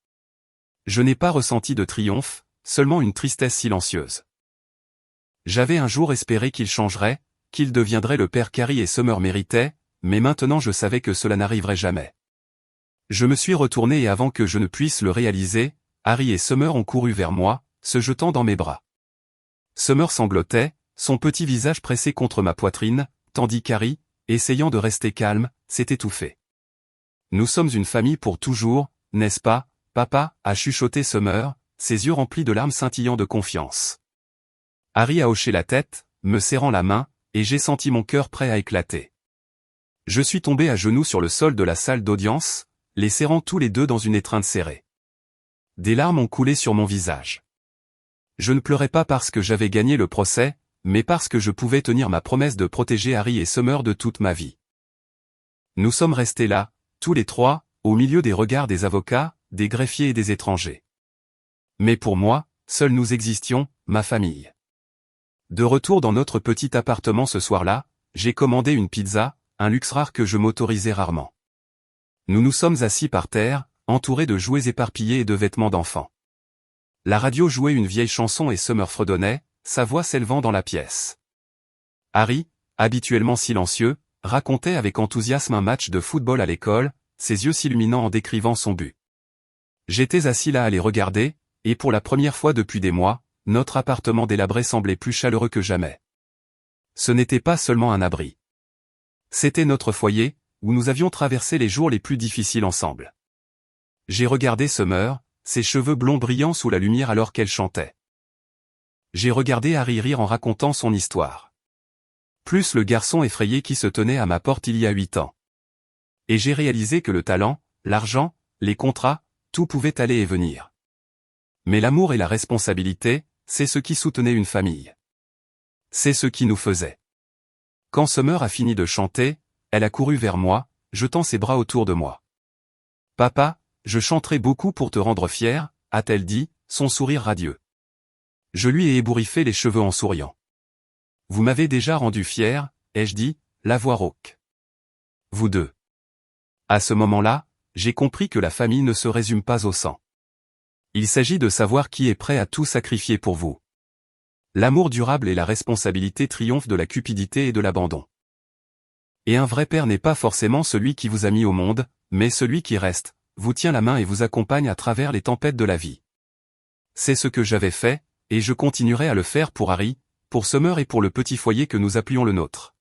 Je n'ai pas ressenti de triomphe, seulement une tristesse silencieuse. J'avais un jour espéré qu'il changerait, qu'il deviendrait le père qu'Harry et Summer méritaient, mais maintenant je savais que cela n'arriverait jamais. Je me suis retourné et avant que je ne puisse le réaliser, Harry et Summer ont couru vers moi, se jetant dans mes bras. Summer sanglotait, son petit visage pressé contre ma poitrine, tandis qu'Harry, essayant de rester calme, s'est étouffé. Nous sommes une famille pour toujours, n'est-ce pas, papa, a chuchoté Summer, ses yeux remplis de larmes scintillant de confiance. Harry a hoché la tête, me serrant la main, et j'ai senti mon cœur prêt à éclater. Je suis tombé à genoux sur le sol de la salle d'audience, les serrant tous les deux dans une étreinte serrée. Des larmes ont coulé sur mon visage. Je ne pleurais pas parce que j'avais gagné le procès, mais parce que je pouvais tenir ma promesse de protéger Harry et Summer de toute ma vie. Nous sommes restés là, tous les trois, au milieu des regards des avocats, des greffiers et des étrangers. Mais pour moi, seuls nous existions, ma famille. De retour dans notre petit appartement ce soir-là, j'ai commandé une pizza, un luxe rare que je m'autorisais rarement. Nous nous sommes assis par terre, entourés de jouets éparpillés et de vêtements d'enfants. La radio jouait une vieille chanson et Summer fredonnait, sa voix s'élevant dans la pièce. Harry, habituellement silencieux, racontait avec enthousiasme un match de football à l'école, ses yeux s'illuminant en décrivant son but. J'étais assis là à les regarder, et pour la première fois depuis des mois, notre appartement délabré semblait plus chaleureux que jamais. Ce n'était pas seulement un abri. C'était notre foyer, où nous avions traversé les jours les plus difficiles ensemble. J'ai regardé Summer, ses cheveux blonds brillant sous la lumière alors qu'elle chantait. J'ai regardé Harry rire en racontant son histoire. Plus le garçon effrayé qui se tenait à ma porte il y a 8 ans. Et j'ai réalisé que le talent, l'argent, les contrats, tout pouvait aller et venir. Mais l'amour et la responsabilité, c'est ce qui soutenait une famille. C'est ce qui nous faisait. Quand Summer a fini de chanter, elle a couru vers moi, jetant ses bras autour de moi. « Papa, je chanterai beaucoup pour te rendre fier », a-t-elle dit, son sourire radieux. Je lui ai ébouriffé les cheveux en souriant. « Vous m'avez déjà rendu fier », ai-je dit, la voix rauque. « Vous deux. » À ce moment-là, j'ai compris que la famille ne se résume pas au sang. Il s'agit de savoir qui est prêt à tout sacrifier pour vous. L'amour durable et la responsabilité triomphent de la cupidité et de l'abandon. Et un vrai père n'est pas forcément celui qui vous a mis au monde, mais celui qui reste, vous tient la main et vous accompagne à travers les tempêtes de la vie. C'est ce que j'avais fait, et je continuerai à le faire pour Harry, pour Summer et pour le petit foyer que nous appelions le nôtre.